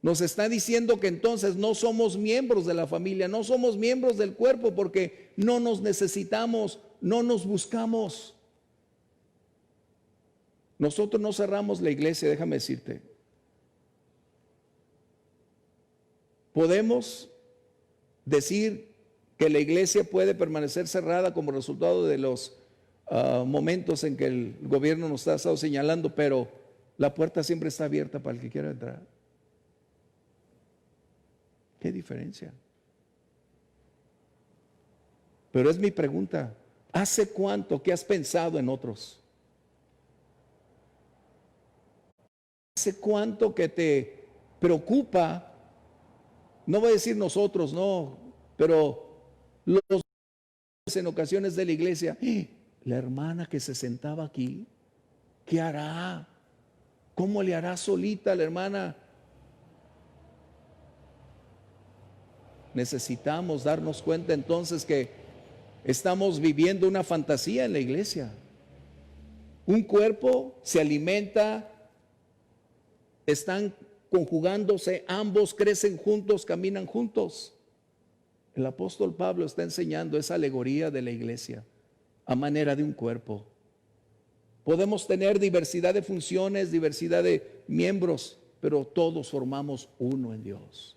Nos está diciendo que entonces no somos miembros de la familia, no somos miembros del cuerpo porque no nos necesitamos, no nos buscamos. Nosotros no cerramos la iglesia, déjame decirte. Podemos decir que la iglesia puede permanecer cerrada como resultado de los momentos en que el gobierno nos ha estado señalando, pero la puerta siempre está abierta para el que quiera entrar. ¿Qué diferencia? Pero es mi pregunta, ¿hace cuánto que has pensado en otros? ¿Hace cuánto que te preocupa? No voy a decir nosotros, no, pero los en ocasiones de la iglesia, la hermana que se sentaba aquí, ¿qué hará? ¿Cómo le hará solita la hermana? Necesitamos darnos cuenta entonces que estamos viviendo una fantasía en la iglesia. Un cuerpo se alimenta, están conjugándose, ambos crecen juntos, caminan juntos. El apóstol Pablo está enseñando esa alegoría de la iglesia a manera de un cuerpo. Podemos tener diversidad de funciones, diversidad de miembros, pero todos formamos uno en Dios.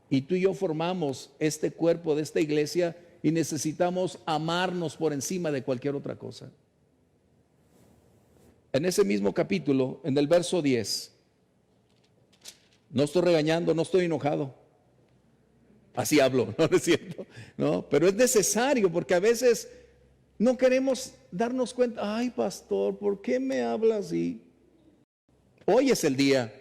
Y tú y yo formamos este cuerpo de esta iglesia y necesitamos amarnos por encima de cualquier otra cosa. En ese mismo capítulo, en el verso 10, no estoy regañando, no estoy enojado. Así hablo, no es cierto, no, pero es necesario porque a veces no queremos darnos cuenta. Ay, pastor, ¿por qué me habla así? Hoy es el día.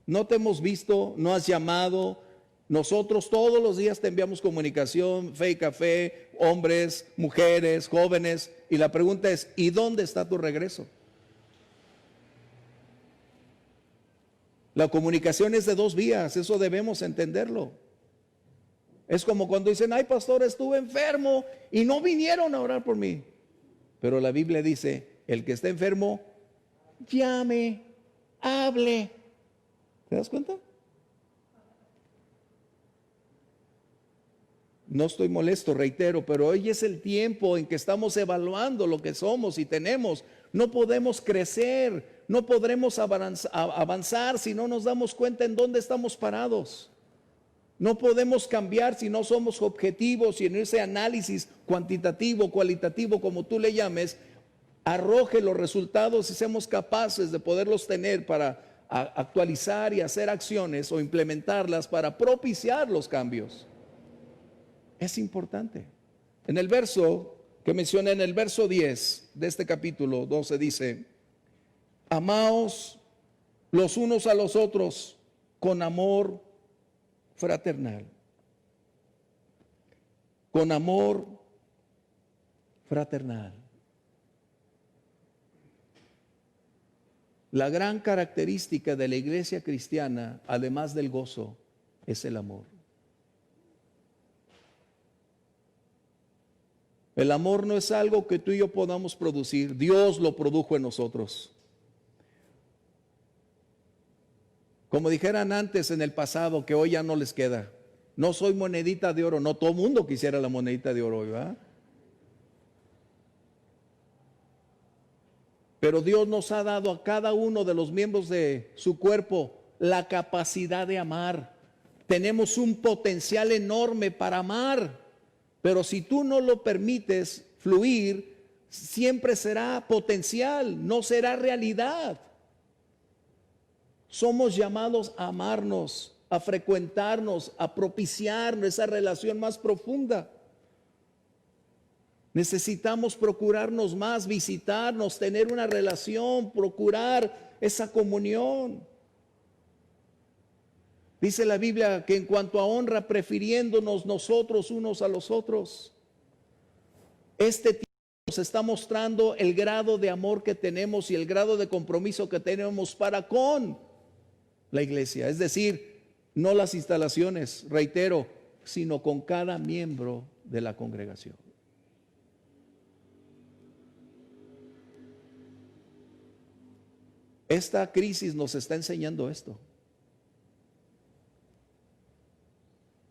No te hemos visto, no has llamado. Nosotros todos los días te enviamos comunicación, fe y café, hombres, mujeres, jóvenes. Y la pregunta es, ¿y dónde está tu regreso? La comunicación es de dos vías, eso debemos entenderlo. Es como cuando dicen, ay pastor, estuve enfermo y no vinieron a orar por mí. Pero la Biblia dice, el que está enfermo, llame, hable. ¿Te das cuenta? No estoy molesto, reitero, pero hoy es el tiempo en que estamos evaluando lo que somos y tenemos. No podemos crecer, no podremos avanzar si no nos damos cuenta en dónde estamos parados. No podemos cambiar si no somos objetivos y en ese análisis cuantitativo, cualitativo, como tú le llames, arroje los resultados y seamos capaces de poderlos tener para actualizar y hacer acciones o implementarlas para propiciar los cambios. Es importante. En el verso que mencioné, en el verso 10 de este capítulo 12 dice, amaos los unos a los otros con amor fraternal. Con amor fraternal. La gran característica de la iglesia cristiana, además del gozo, es el amor. El amor no es algo que tú y yo podamos producir. Dios lo produjo en nosotros. Como dijeran antes en el pasado, que hoy ya no les queda. No soy monedita de oro. No todo el mundo quisiera la monedita de oro hoy, ¿verdad? Pero Dios nos ha dado a cada uno de los miembros de su cuerpo la capacidad de amar. Tenemos un potencial enorme para amar. Pero si tú no lo permites fluir, siempre será potencial, no será realidad. Somos llamados a amarnos, a frecuentarnos, a propiciar esa relación más profunda. Necesitamos procurarnos más, visitarnos, tener una relación, procurar esa comunión. Dice la Biblia que en cuanto a honra, prefiriéndonos nosotros unos a los otros. Este tiempo nos está mostrando el grado de amor que tenemos y el grado de compromiso que tenemos para con la iglesia. Es decir, no las instalaciones, reitero, sino con cada miembro de la congregación. Esta crisis nos está enseñando esto.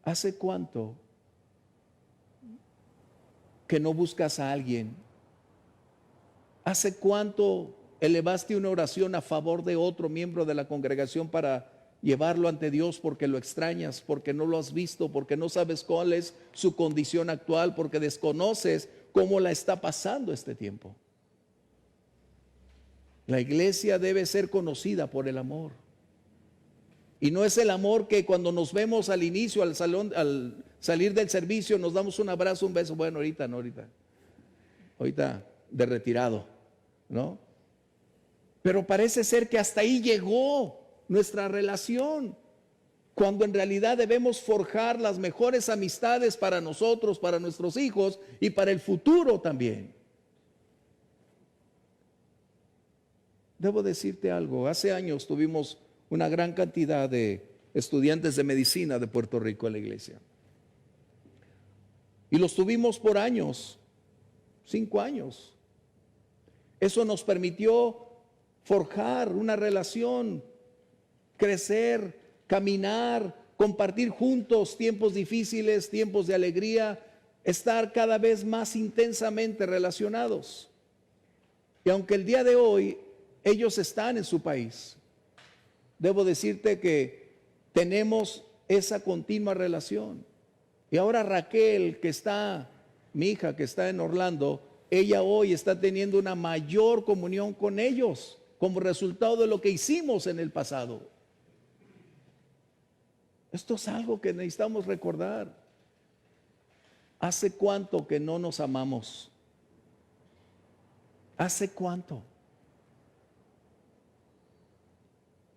¿Hace cuánto que no buscas a alguien? ¿Hace cuánto elevaste una oración a favor de otro miembro de la congregación para llevarlo ante Dios porque lo extrañas, porque no lo has visto, porque no sabes cuál es su condición actual, porque desconoces cómo la está pasando este tiempo? La iglesia debe ser conocida por el amor. Y no es el amor que cuando nos vemos al inicio, al salir del servicio, nos damos un abrazo, un beso. Bueno, ahorita no, ahorita de retirado, ¿no? Pero parece ser que hasta ahí llegó nuestra relación, cuando en realidad debemos forjar las mejores amistades para nosotros, para nuestros hijos y para el futuro también. Debo decirte algo, hace años tuvimos una gran cantidad de estudiantes de medicina de Puerto Rico en la iglesia. Y los tuvimos por años, 5 años. Eso nos permitió forjar una relación, crecer, caminar, compartir juntos tiempos difíciles, tiempos de alegría, estar cada vez más intensamente relacionados. Y aunque el día de hoy ellos están en su país, debo decirte que tenemos esa continua relación. Y ahora Raquel, que está, mi hija que está en Orlando, ella hoy está teniendo una mayor comunión con ellos como resultado de lo que hicimos en el pasado. Esto es algo que necesitamos recordar. ¿Hace cuánto que no nos amamos? ¿Hace cuánto?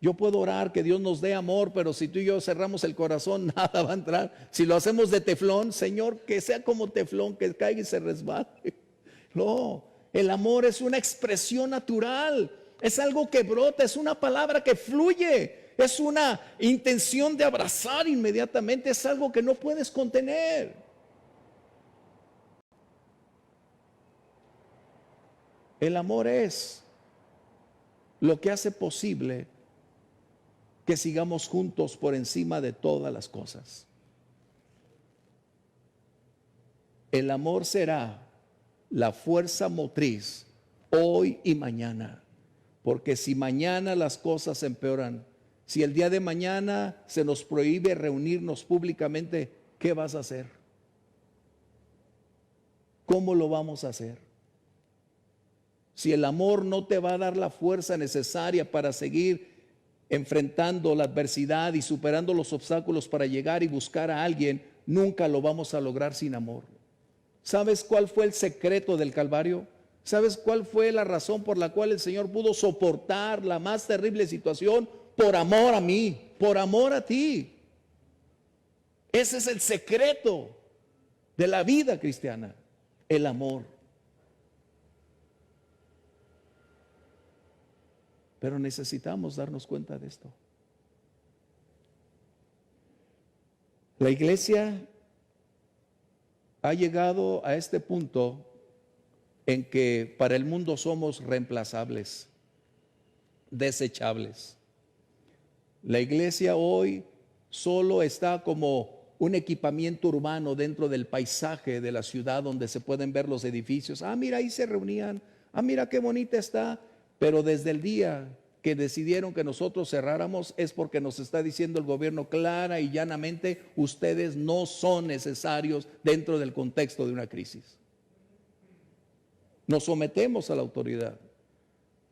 Yo puedo orar que Dios nos dé amor, pero si tú y yo cerramos el corazón, nada va a entrar. Si lo hacemos de teflón, Señor, que sea como teflón, que caiga y se resbale. No, el amor es una expresión natural, es algo que brota, es una palabra que fluye, es una intención de abrazar inmediatamente, es algo que no puedes contener. El amor es lo que hace posible que sigamos juntos por encima de todas las cosas. El amor será la fuerza motriz hoy y mañana, porque si mañana las cosas empeoran, si el día de mañana se nos prohíbe reunirnos públicamente, ¿qué vas a hacer? ¿Cómo lo vamos a hacer? Si el amor no te va a dar la fuerza necesaria para seguir enfrentando la adversidad y superando los obstáculos para llegar y buscar a alguien, nunca lo vamos a lograr sin amor. ¿Sabes cuál fue el secreto del Calvario? ¿Sabes cuál fue la razón por la cual el Señor pudo soportar la más terrible situación? Por amor a mí, por amor a ti. Ese es el secreto de la vida cristiana, el amor. Pero necesitamos darnos cuenta de esto. La iglesia ha llegado a este punto en que para el mundo somos reemplazables, desechables. La iglesia hoy solo está como un equipamiento urbano dentro del paisaje de la ciudad donde se pueden ver los edificios. Ah, mira, ahí se reunían. Ah, mira qué bonita está. Pero desde el día que decidieron que nosotros cerráramos es porque nos está diciendo el gobierno clara y llanamente, ustedes no son necesarios dentro del contexto de una crisis. Nos sometemos a la autoridad,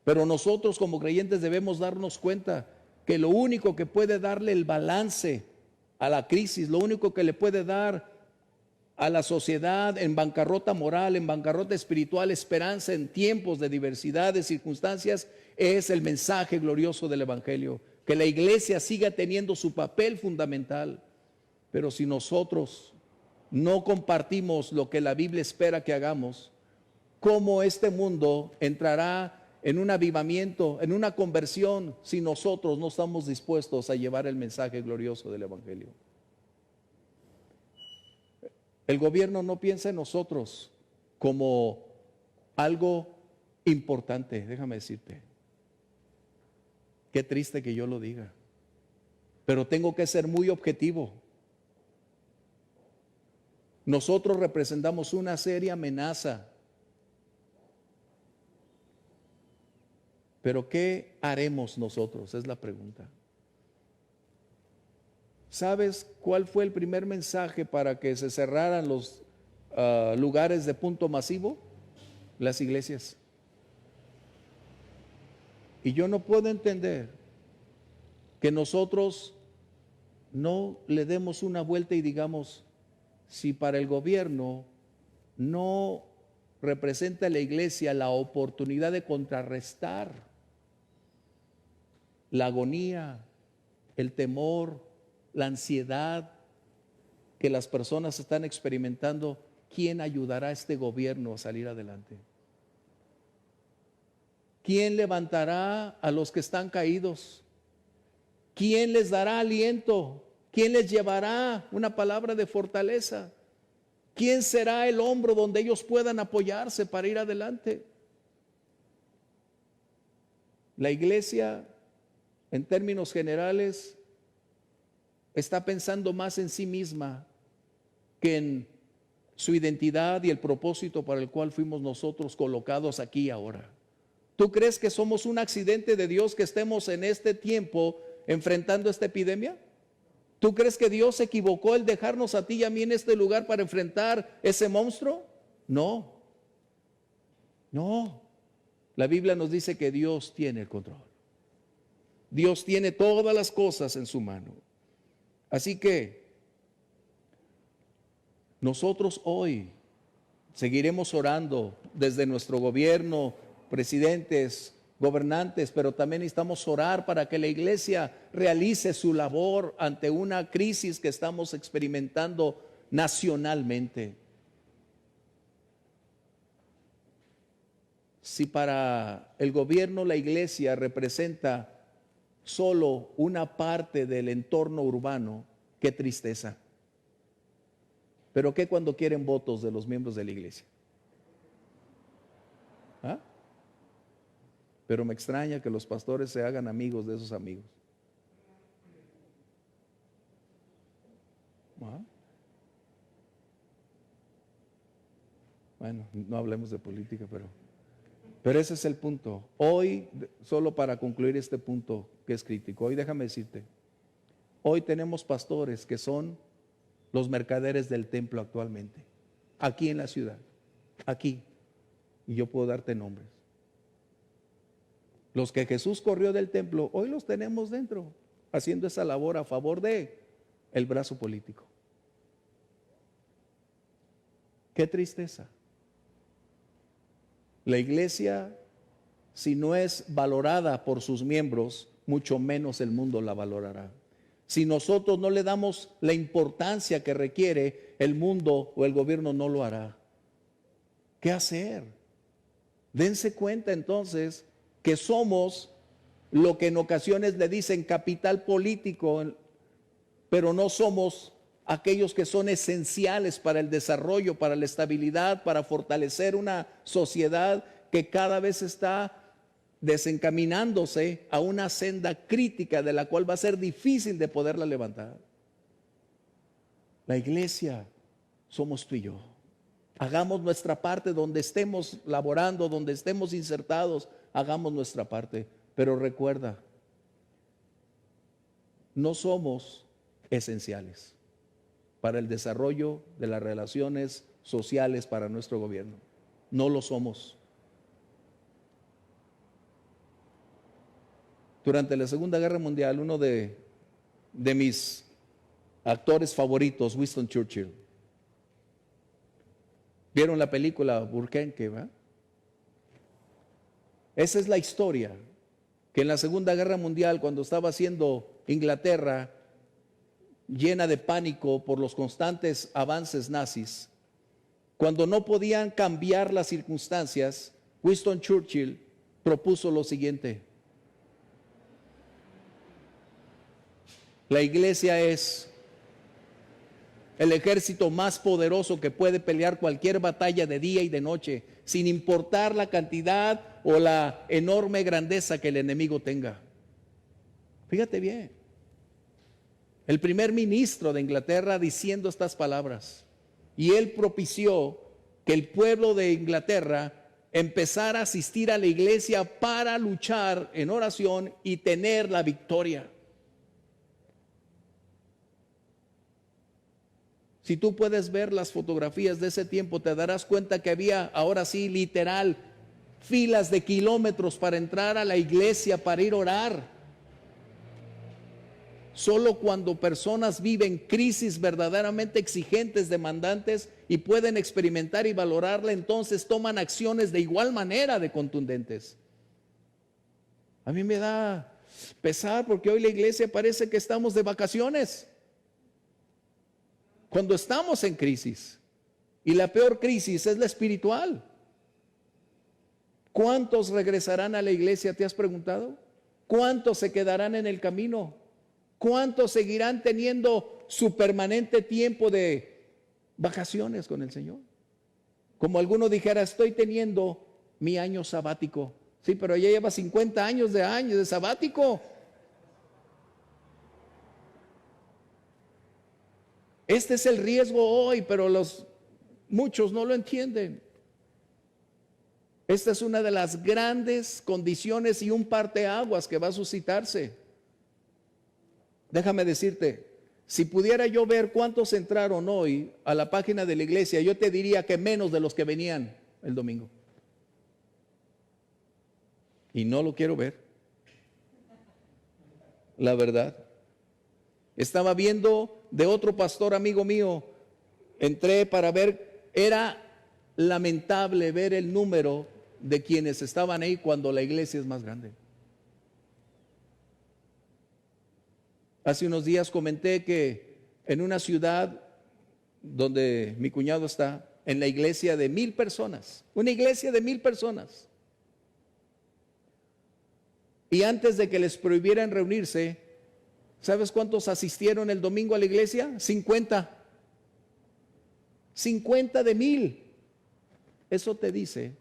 pero nosotros como creyentes debemos darnos cuenta que lo único que puede darle el balance a la crisis, lo único que le puede dar a la sociedad en bancarrota moral, en bancarrota espiritual, esperanza en tiempos de diversidad de circunstancias, es el mensaje glorioso del Evangelio. Que la iglesia siga teniendo su papel fundamental. Pero si nosotros no compartimos lo que la Biblia espera que hagamos, ¿cómo este mundo entrará en un avivamiento, en una conversión, si nosotros no estamos dispuestos a llevar el mensaje glorioso del Evangelio? El gobierno no piensa en nosotros como algo importante, déjame decirte. Qué triste que yo lo diga, pero tengo que ser muy objetivo. Nosotros representamos una seria amenaza. Pero ¿qué haremos nosotros? Es la pregunta. ¿Sabes cuál fue el primer mensaje para que se cerraran los lugares de punto masivo? Las iglesias. Y yo no puedo entender que nosotros no le demos una vuelta y digamos, si para el gobierno no representa la iglesia la oportunidad de contrarrestar la agonía, el temor, la ansiedad que las personas están experimentando, ¿quién ayudará a este gobierno a salir adelante? ¿Quién levantará a los que están caídos? ¿Quién les dará aliento? ¿Quién les llevará una palabra de fortaleza? ¿Quién será el hombro donde ellos puedan apoyarse para ir adelante? La iglesia, en términos generales, está pensando más en sí misma que en su identidad y el propósito para el cual fuimos nosotros colocados aquí ahora. ¿Tú crees que somos un accidente de Dios que estemos en este tiempo enfrentando esta epidemia? ¿Tú crees que Dios se equivocó al dejarnos a ti y a mí en este lugar para enfrentar ese monstruo? No. No. La Biblia nos dice que Dios tiene el control. Dios tiene todas las cosas en su mano. Así que nosotros hoy seguiremos orando desde nuestro gobierno, presidentes, gobernantes, pero también necesitamos orar para que la iglesia realice su labor ante una crisis que estamos experimentando nacionalmente. Si para el gobierno la iglesia representa solo una parte del entorno urbano, qué tristeza. Pero ¿qué cuando quieren votos de los miembros de la iglesia? ¿Ah? Pero me extraña que los pastores se hagan amigos de esos amigos. ¿Ah? Bueno, no hablemos de política, pero ese es el punto. Hoy, solo para concluir este punto que es crítico, hoy déjame decirte, hoy tenemos pastores que son los mercaderes del templo actualmente, aquí en la ciudad, aquí, y yo puedo darte nombres. Los que Jesús corrió del templo, hoy los tenemos dentro, haciendo esa labor a favor de el brazo político. Qué tristeza. La iglesia, si no es valorada por sus miembros, mucho menos el mundo la valorará. Si nosotros no le damos la importancia que requiere, el mundo o el gobierno no lo hará. ¿Qué hacer? Dense cuenta entonces que somos lo que en ocasiones le dicen capital político, pero no somos aquellos que son esenciales para el desarrollo, para la estabilidad, para fortalecer una sociedad que cada vez está desencaminándose a una senda crítica de la cual va a ser difícil de poderla levantar. La iglesia somos tú y yo. Hagamos nuestra parte donde estemos laborando, donde estemos insertados, hagamos nuestra parte. Pero recuerda, no somos esenciales para el desarrollo de las relaciones sociales para nuestro gobierno. No lo somos. Durante la Segunda Guerra Mundial, uno de mis actores favoritos, Winston Churchill, ¿vieron la película Burkenke, va? Esa es la historia, que en la Segunda Guerra Mundial, cuando estaba siendo Inglaterra llena de pánico por los constantes avances nazis, cuando no podían cambiar las circunstancias, Winston Churchill propuso lo siguiente: la iglesia es el ejército más poderoso que puede pelear cualquier batalla de día y de noche, sin importar la cantidad o la enorme grandeza que el enemigo tenga. Fíjate bien, el primer ministro de Inglaterra diciendo estas palabras, y él propició que el pueblo de Inglaterra empezara a asistir a la iglesia para luchar en oración y tener la victoria. Si tú puedes ver las fotografías de ese tiempo, te darás cuenta que había, ahora sí, literal, filas de kilómetros para entrar a la iglesia, para ir a orar. Solo cuando personas viven crisis verdaderamente exigentes, demandantes, y pueden experimentar y valorarla, entonces toman acciones de igual manera de contundentes. A mí me da pesar porque hoy la iglesia parece que estamos de vacaciones, cuando estamos en crisis. Y la peor crisis es la espiritual. ¿Cuántos regresarán a la iglesia? ¿Te has preguntado? ¿Cuántos se quedarán en el camino? ¿Cuántos seguirán teniendo su permanente tiempo de vacaciones con el Señor? Como alguno dijera, estoy teniendo mi año sabático. Sí, pero ella lleva 50 años de sabático. Este es el riesgo hoy, pero muchos no lo entienden. Esta es una de las grandes condiciones y un parteaguas que va a suscitarse. Déjame decirte, si pudiera yo ver cuántos entraron hoy a la página de la iglesia, yo te diría que menos de los que venían el domingo. Y no lo quiero ver. La verdad. Estaba viendo de otro pastor amigo mío, entré para ver, era lamentable ver el número de quienes estaban ahí cuando la iglesia es más grande. Hace unos días comenté que en una ciudad donde mi cuñado está, en la iglesia de 1,000 personas, una iglesia de 1,000 personas. Y antes de que les prohibieran reunirse, ¿sabes cuántos asistieron el domingo a la iglesia? 50. 50 de 1,000. Eso te dice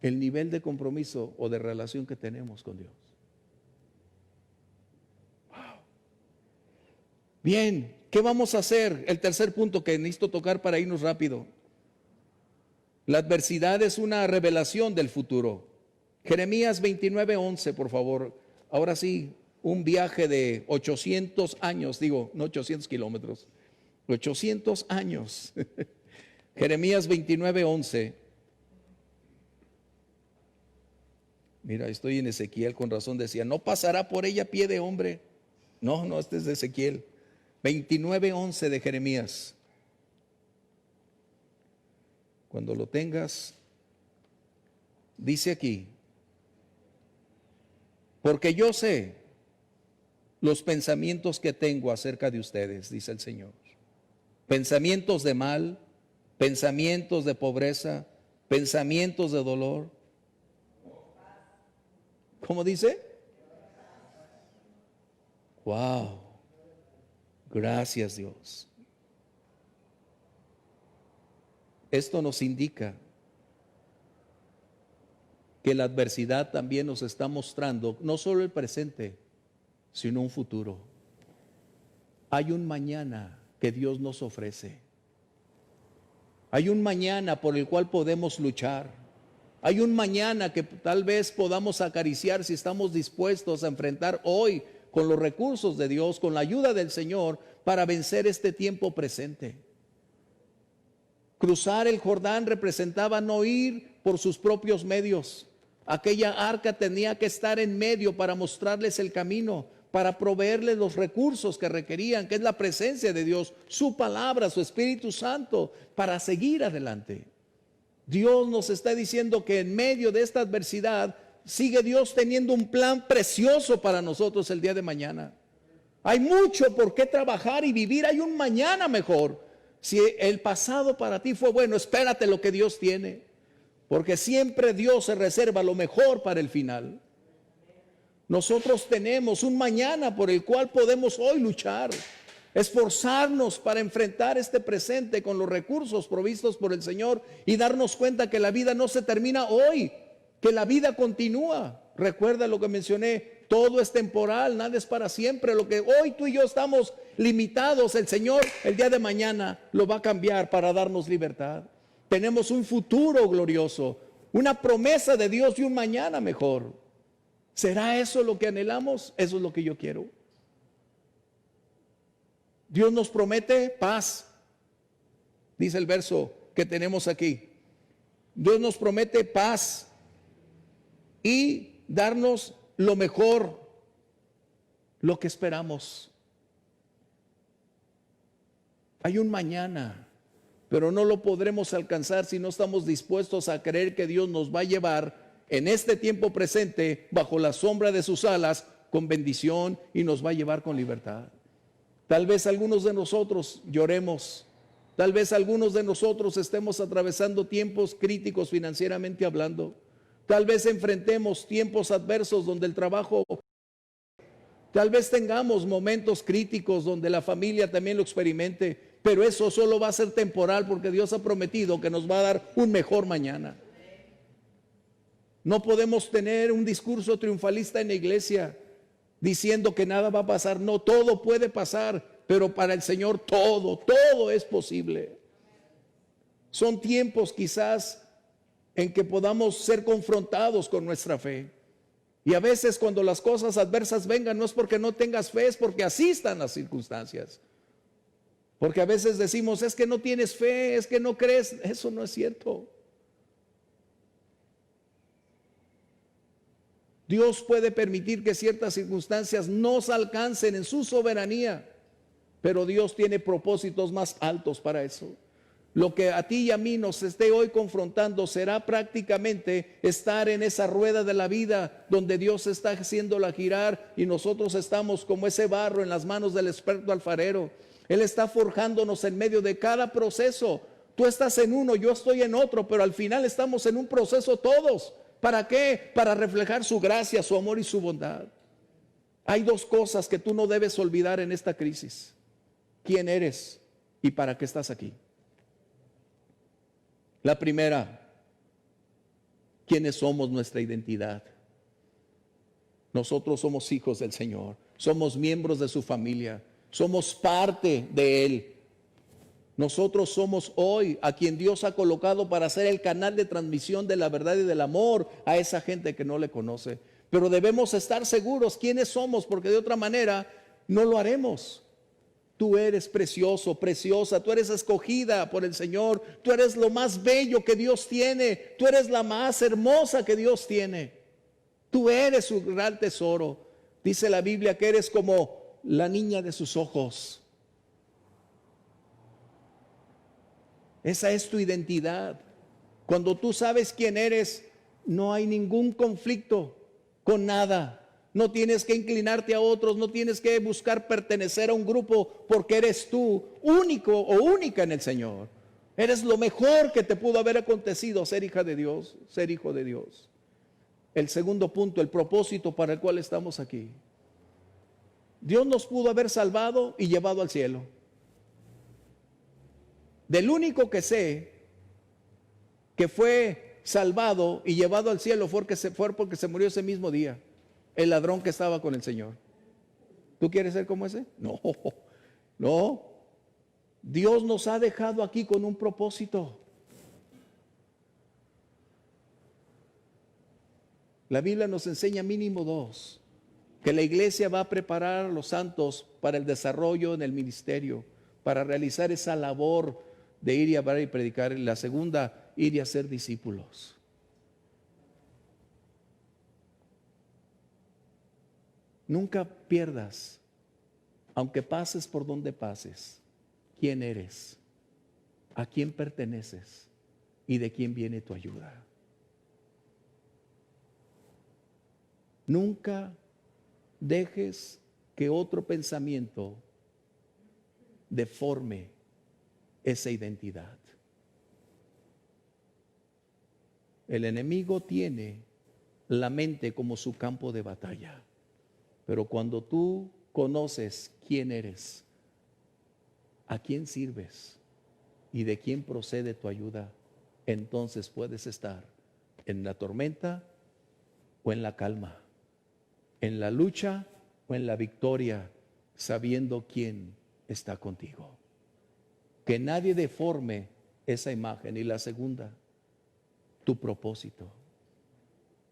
el nivel de compromiso o de relación que tenemos con Dios. Wow. Bien, ¿qué vamos a hacer? El tercer punto que necesito tocar para irnos rápido. La adversidad es una revelación del futuro. Jeremías 29:11, por favor. Ahora sí, un viaje de 800 años, digo, no 800 kilómetros, 800 años. Jeremías 29:11. Mira, estoy en Ezequiel, con razón decía, no pasará por ella pie de hombre. No, este es de Ezequiel. 29:11 de Jeremías. Cuando lo tengas, dice aquí, porque yo sé los pensamientos que tengo acerca de ustedes, dice el Señor. Pensamientos de mal, pensamientos de pobreza, pensamientos de dolor. ¿Cómo dice? Wow. Gracias, Dios. Esto nos indica que la adversidad también nos está mostrando no solo el presente, sino un futuro. Hay un mañana que Dios nos ofrece. Hay un mañana por el cual podemos luchar. Hay un mañana que tal vez podamos acariciar si estamos dispuestos a enfrentar hoy con los recursos de Dios, con la ayuda del Señor, para vencer este tiempo presente. Cruzar el Jordán representaba no ir por sus propios medios. Aquella arca tenía que estar en medio para mostrarles el camino, para proveerles los recursos que requerían, que es la presencia de Dios, su palabra, su Espíritu Santo, para seguir adelante. Dios nos está diciendo que en medio de esta adversidad sigue Dios teniendo un plan precioso para nosotros el día de mañana. Hay mucho por qué trabajar y vivir, hay un mañana mejor. Si el pasado para ti fue bueno, espérate lo que Dios tiene, porque siempre Dios se reserva lo mejor para el final. Nosotros tenemos un mañana por el cual podemos hoy luchar, esforzarnos para enfrentar este presente con los recursos provistos por el Señor y darnos cuenta que la vida no se termina hoy, que la vida continúa. Recuerda lo que mencioné, todo es temporal, nada es para siempre. Lo que hoy tú y yo estamos limitados, el Señor el día de mañana lo va a cambiar para darnos libertad. Tenemos un futuro glorioso, una promesa de Dios y un mañana mejor. ¿Será eso lo que anhelamos? Eso es lo que yo quiero. Dios nos promete paz, dice el verso que tenemos aquí. Dios nos promete paz y darnos lo mejor, lo que esperamos. Hay un mañana, pero no lo podremos alcanzar si no estamos dispuestos a creer que Dios nos va a llevar en este tiempo presente bajo la sombra de sus alas con bendición y nos va a llevar con libertad. Tal vez algunos de nosotros lloremos, tal vez algunos de nosotros estemos atravesando tiempos críticos financieramente hablando, tal vez enfrentemos tiempos adversos donde el trabajo, tal vez tengamos momentos críticos donde la familia también lo experimente, pero eso solo va a ser temporal porque Dios ha prometido que nos va a dar un mejor mañana. No podemos tener un discurso triunfalista en la iglesia diciendo que nada va a pasar. No, todo puede pasar, pero para el Señor todo es posible. Son tiempos quizás en que podamos ser confrontados con nuestra fe. Y a veces cuando las cosas adversas vengan, no es porque no tengas fe, es porque así están las circunstancias. Porque a veces decimos, es que no tienes fe, es que no crees. Eso no es cierto. Dios puede permitir que ciertas circunstancias nos alcancen en su soberanía, pero Dios tiene propósitos más altos para eso. Lo que a ti y a mí nos esté hoy confrontando será prácticamente estar en esa rueda de la vida donde Dios está haciéndola girar y nosotros estamos como ese barro en las manos del experto alfarero. Él está forjándonos en medio de cada proceso. Tú estás en uno, yo estoy en otro, pero al final estamos en un proceso todos. ¿Para qué? Para reflejar su gracia, su amor y su bondad. Hay dos cosas que tú no debes olvidar en esta crisis: quién eres y para qué estás aquí. La primera, ¿quiénes somos? Nuestra identidad. Nosotros somos hijos del Señor, somos miembros de su familia, somos parte de Él. Nosotros somos hoy a quien Dios ha colocado para ser el canal de transmisión de la verdad y del amor a esa gente que no le conoce. Pero debemos estar seguros quiénes somos, porque de otra manera no lo haremos. Tú eres precioso, preciosa, tú eres escogida por el Señor, tú eres lo más bello que Dios tiene, tú eres la más hermosa que Dios tiene. Tú eres su gran tesoro. Dice la Biblia que eres como la niña de sus ojos. Esa es tu identidad. Cuando tú sabes quién eres, no hay ningún conflicto con nada. No tienes que inclinarte a otros, no tienes que buscar pertenecer a un grupo, porque eres tú único o única en el Señor. Eres lo mejor que te pudo haber acontecido, ser hija de Dios, ser hijo de Dios. El segundo punto, el propósito para el cual estamos aquí. Dios nos pudo haber salvado y llevado al cielo. Del único que sé que fue salvado y llevado al cielo fue porque se murió ese mismo día. El ladrón que estaba con el Señor. ¿Tú quieres ser como ese? No, no. Dios nos ha dejado aquí con un propósito. La Biblia nos enseña mínimo dos: que la iglesia va a preparar a los santos para el desarrollo en el ministerio, para realizar esa labor de ir y hablar y predicar. Y la segunda, ir y hacer discípulos. Nunca pierdas, aunque pases por donde pases, quién eres, a quién perteneces y de quién viene tu ayuda. Nunca dejes que otro pensamiento deforme esa identidad. El enemigo tiene la mente como su campo de batalla. Pero cuando tú conoces quién eres, a quién sirves y de quién procede tu ayuda, entonces puedes estar en la tormenta o en la calma, en la lucha o en la victoria, sabiendo quién está contigo. Que nadie deforme esa imagen. Y la segunda, tu propósito.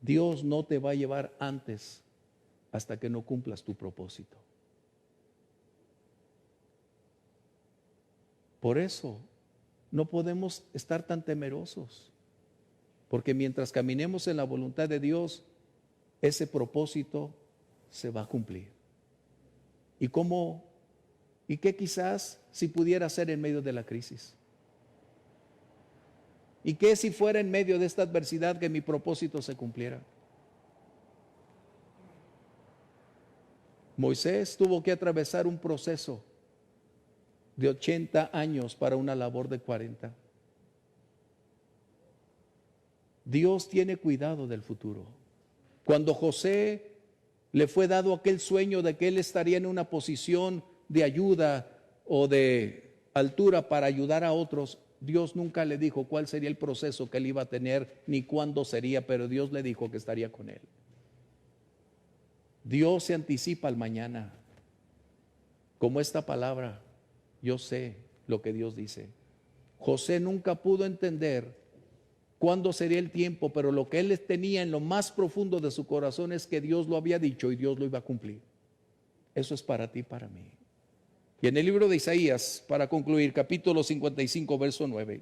Dios no te va a llevar antes hasta que no cumplas tu propósito. Por eso no podemos estar tan temerosos, porque mientras caminemos en la voluntad de Dios, ese propósito se va a cumplir. ¿Y qué quizás si pudiera ser en medio de la crisis? ¿Y qué si fuera en medio de esta adversidad que mi propósito se cumpliera? Moisés tuvo que atravesar un proceso de 80 años para una labor de 40. Dios tiene cuidado del futuro. Cuando José le fue dado aquel sueño de que él estaría en una posición de ayuda o de altura para ayudar a otros, Dios nunca le dijo cuál sería el proceso que él iba a tener, ni cuándo sería, pero Dios le dijo que estaría con él. Dios se anticipa al mañana. Como esta palabra, yo sé lo que Dios dice. José nunca pudo entender cuándo sería el tiempo, pero lo que él tenía en lo más profundo de su corazón es que Dios lo había dicho y Dios lo iba a cumplir. Eso es para ti y para mí. Y en el libro de Isaías, para concluir, capítulo 55, verso 9.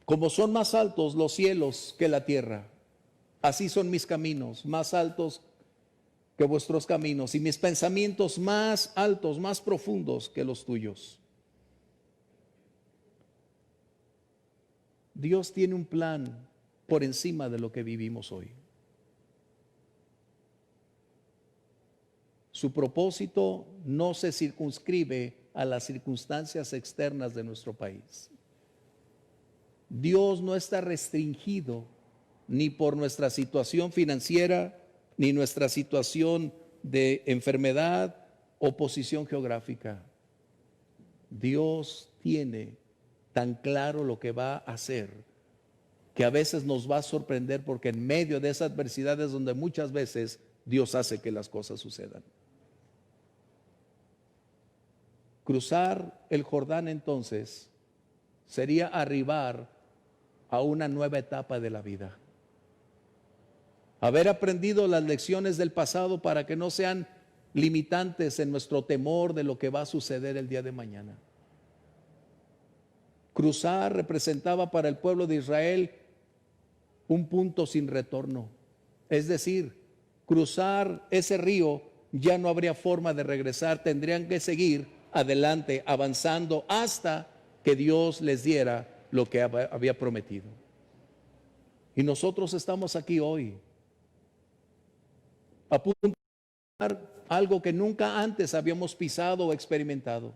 Como son más altos los cielos que la tierra, así son mis caminos, más altos que vuestros caminos, y mis pensamientos más altos, más profundos que los tuyos. Dios tiene un plan por encima de lo que vivimos hoy. Su propósito no se circunscribe a las circunstancias externas de nuestro país. Dios no está restringido ni por nuestra situación financiera, ni nuestra situación de enfermedad o posición geográfica. Dios tiene tan claro lo que va a hacer, que a veces nos va a sorprender, porque en medio de esas adversidades donde muchas veces Dios hace que las cosas sucedan. Cruzar el Jordán entonces sería arribar a una nueva etapa de la vida. Haber aprendido las lecciones del pasado para que no sean limitantes en nuestro temor de lo que va a suceder el día de mañana. Cruzar representaba para el pueblo de Israel un punto sin retorno. Es decir, cruzar ese río ya no habría forma de regresar, tendrían que seguir adelante, avanzando hasta que Dios les diera lo que había prometido. Y nosotros estamos aquí hoy a punto de pisar algo que nunca antes habíamos pisado o experimentado.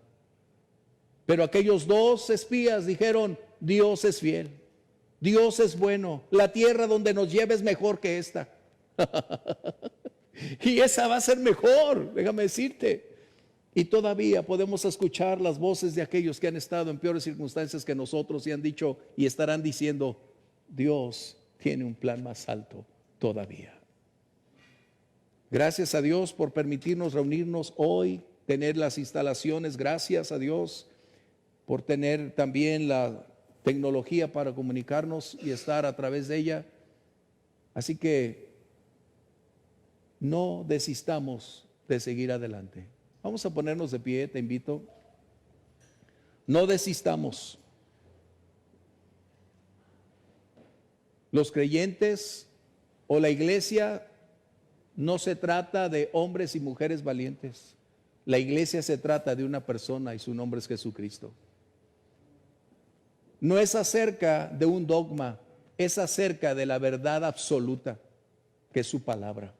Pero aquellos dos espías dijeron: Dios es fiel, Dios es bueno, la tierra donde nos lleve es mejor que esta. Y esa va a ser mejor, déjame decirte. Y todavía podemos escuchar las voces de aquellos que han estado en peores circunstancias que nosotros y han dicho y estarán diciendo: Dios tiene un plan más alto todavía. Gracias a Dios por permitirnos reunirnos hoy, tener las instalaciones. Gracias a Dios por tener también la tecnología para comunicarnos y estar a través de ella. Así que no desistamos de seguir adelante. Vamos a ponernos de pie, te invito. No desistamos. Los creyentes o la iglesia no se trata de hombres y mujeres valientes. La iglesia se trata de una persona y su nombre es Jesucristo. No es acerca de un dogma, es acerca de la verdad absoluta, que es su palabra.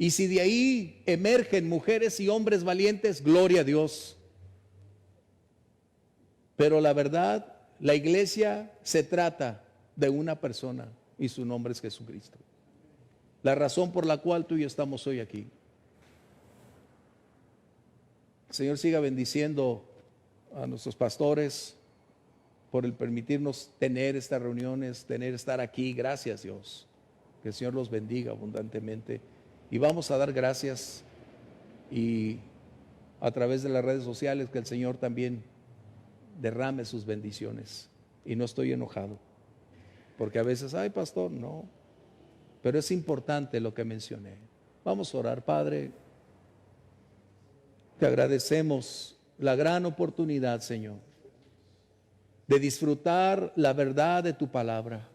Y si de ahí emergen mujeres y hombres valientes, gloria a Dios. Pero la verdad, la iglesia se trata de una persona y su nombre es Jesucristo. La razón por la cual tú y yo estamos hoy aquí. El Señor siga bendiciendo a nuestros pastores por el permitirnos tener estas reuniones, estar aquí. Gracias, Dios. Que el Señor los bendiga abundantemente. Y vamos a dar gracias, y a través de las redes sociales que el Señor también derrame sus bendiciones. Y no estoy enojado, porque a veces, ay pastor, no, pero es importante lo que mencioné. Vamos a orar. Padre, te agradecemos la gran oportunidad, Señor, de disfrutar la verdad de tu palabra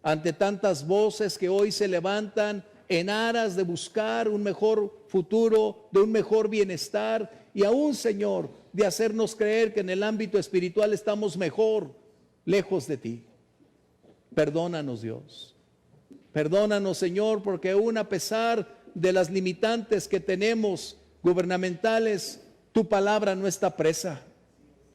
ante tantas voces que hoy se levantan en aras de buscar un mejor futuro, de un mejor bienestar, y aún, Señor, de hacernos creer que en el ámbito espiritual estamos mejor lejos de ti. Perdónanos, Dios. Perdónanos, Señor, porque aún a pesar de las limitantes que tenemos gubernamentales, tu palabra no está presa.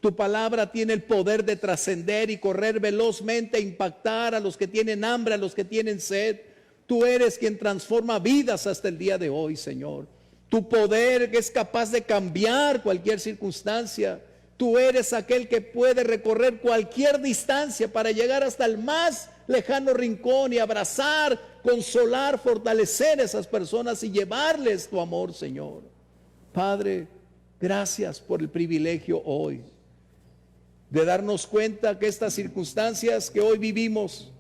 Tu palabra tiene el poder de trascender y correr velozmente, impactar a los que tienen hambre, a los que tienen sed. Tú eres quien transforma vidas hasta el día de hoy, Señor. Tu poder que es capaz de cambiar cualquier circunstancia. Tú eres aquel que puede recorrer cualquier distancia para llegar hasta el más lejano rincón y abrazar, consolar, fortalecer a esas personas y llevarles tu amor, Señor. Padre, gracias por el privilegio hoy de darnos cuenta que estas circunstancias que hoy vivimos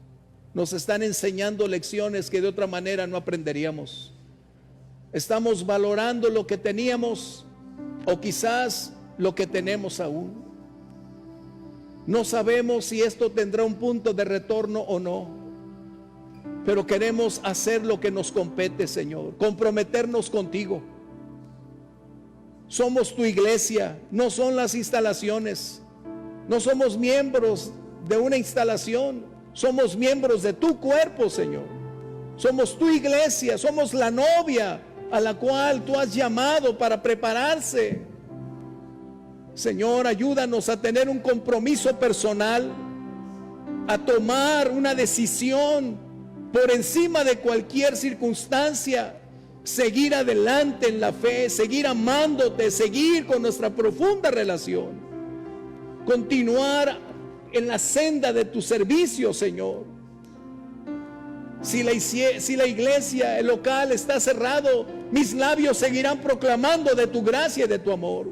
nos están enseñando lecciones que de otra manera no aprenderíamos. Estamos valorando lo que teníamos o quizás lo que tenemos aún. No sabemos si esto tendrá un punto de retorno o no, pero queremos hacer lo que nos compete, Señor, comprometernos contigo. Somos tu iglesia, no son las instalaciones. No somos miembros de una instalación, somos miembros de tu cuerpo, Señor. Somos tu iglesia, somos la novia a la cual tú has llamado para prepararse. Señor, ayúdanos a tener un compromiso personal, a tomar una decisión por encima de cualquier circunstancia, seguir adelante en la fe, seguir amándote, seguir con nuestra profunda relación, continuar en la senda de tu servicio, Señor. Si la iglesia, el local está cerrado, mis labios seguirán proclamando de tu gracia y de tu amor.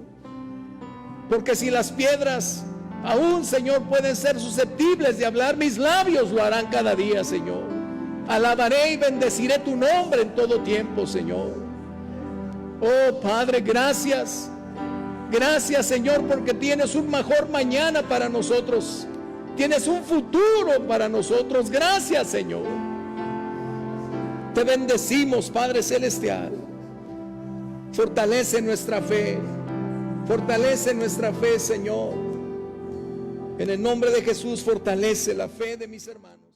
Porque si las piedras aún, Señor, pueden ser susceptibles de hablar, mis labios lo harán cada día, Señor. Alabaré y bendeciré tu nombre en todo tiempo, Señor. Oh Padre, gracias. Gracias, Señor, porque tienes un mejor mañana para nosotros. Tienes un futuro para nosotros. Gracias, Señor. Te bendecimos, Padre Celestial. Fortalece nuestra fe. Fortalece nuestra fe, Señor. En el nombre de Jesús, fortalece la fe de mis hermanos.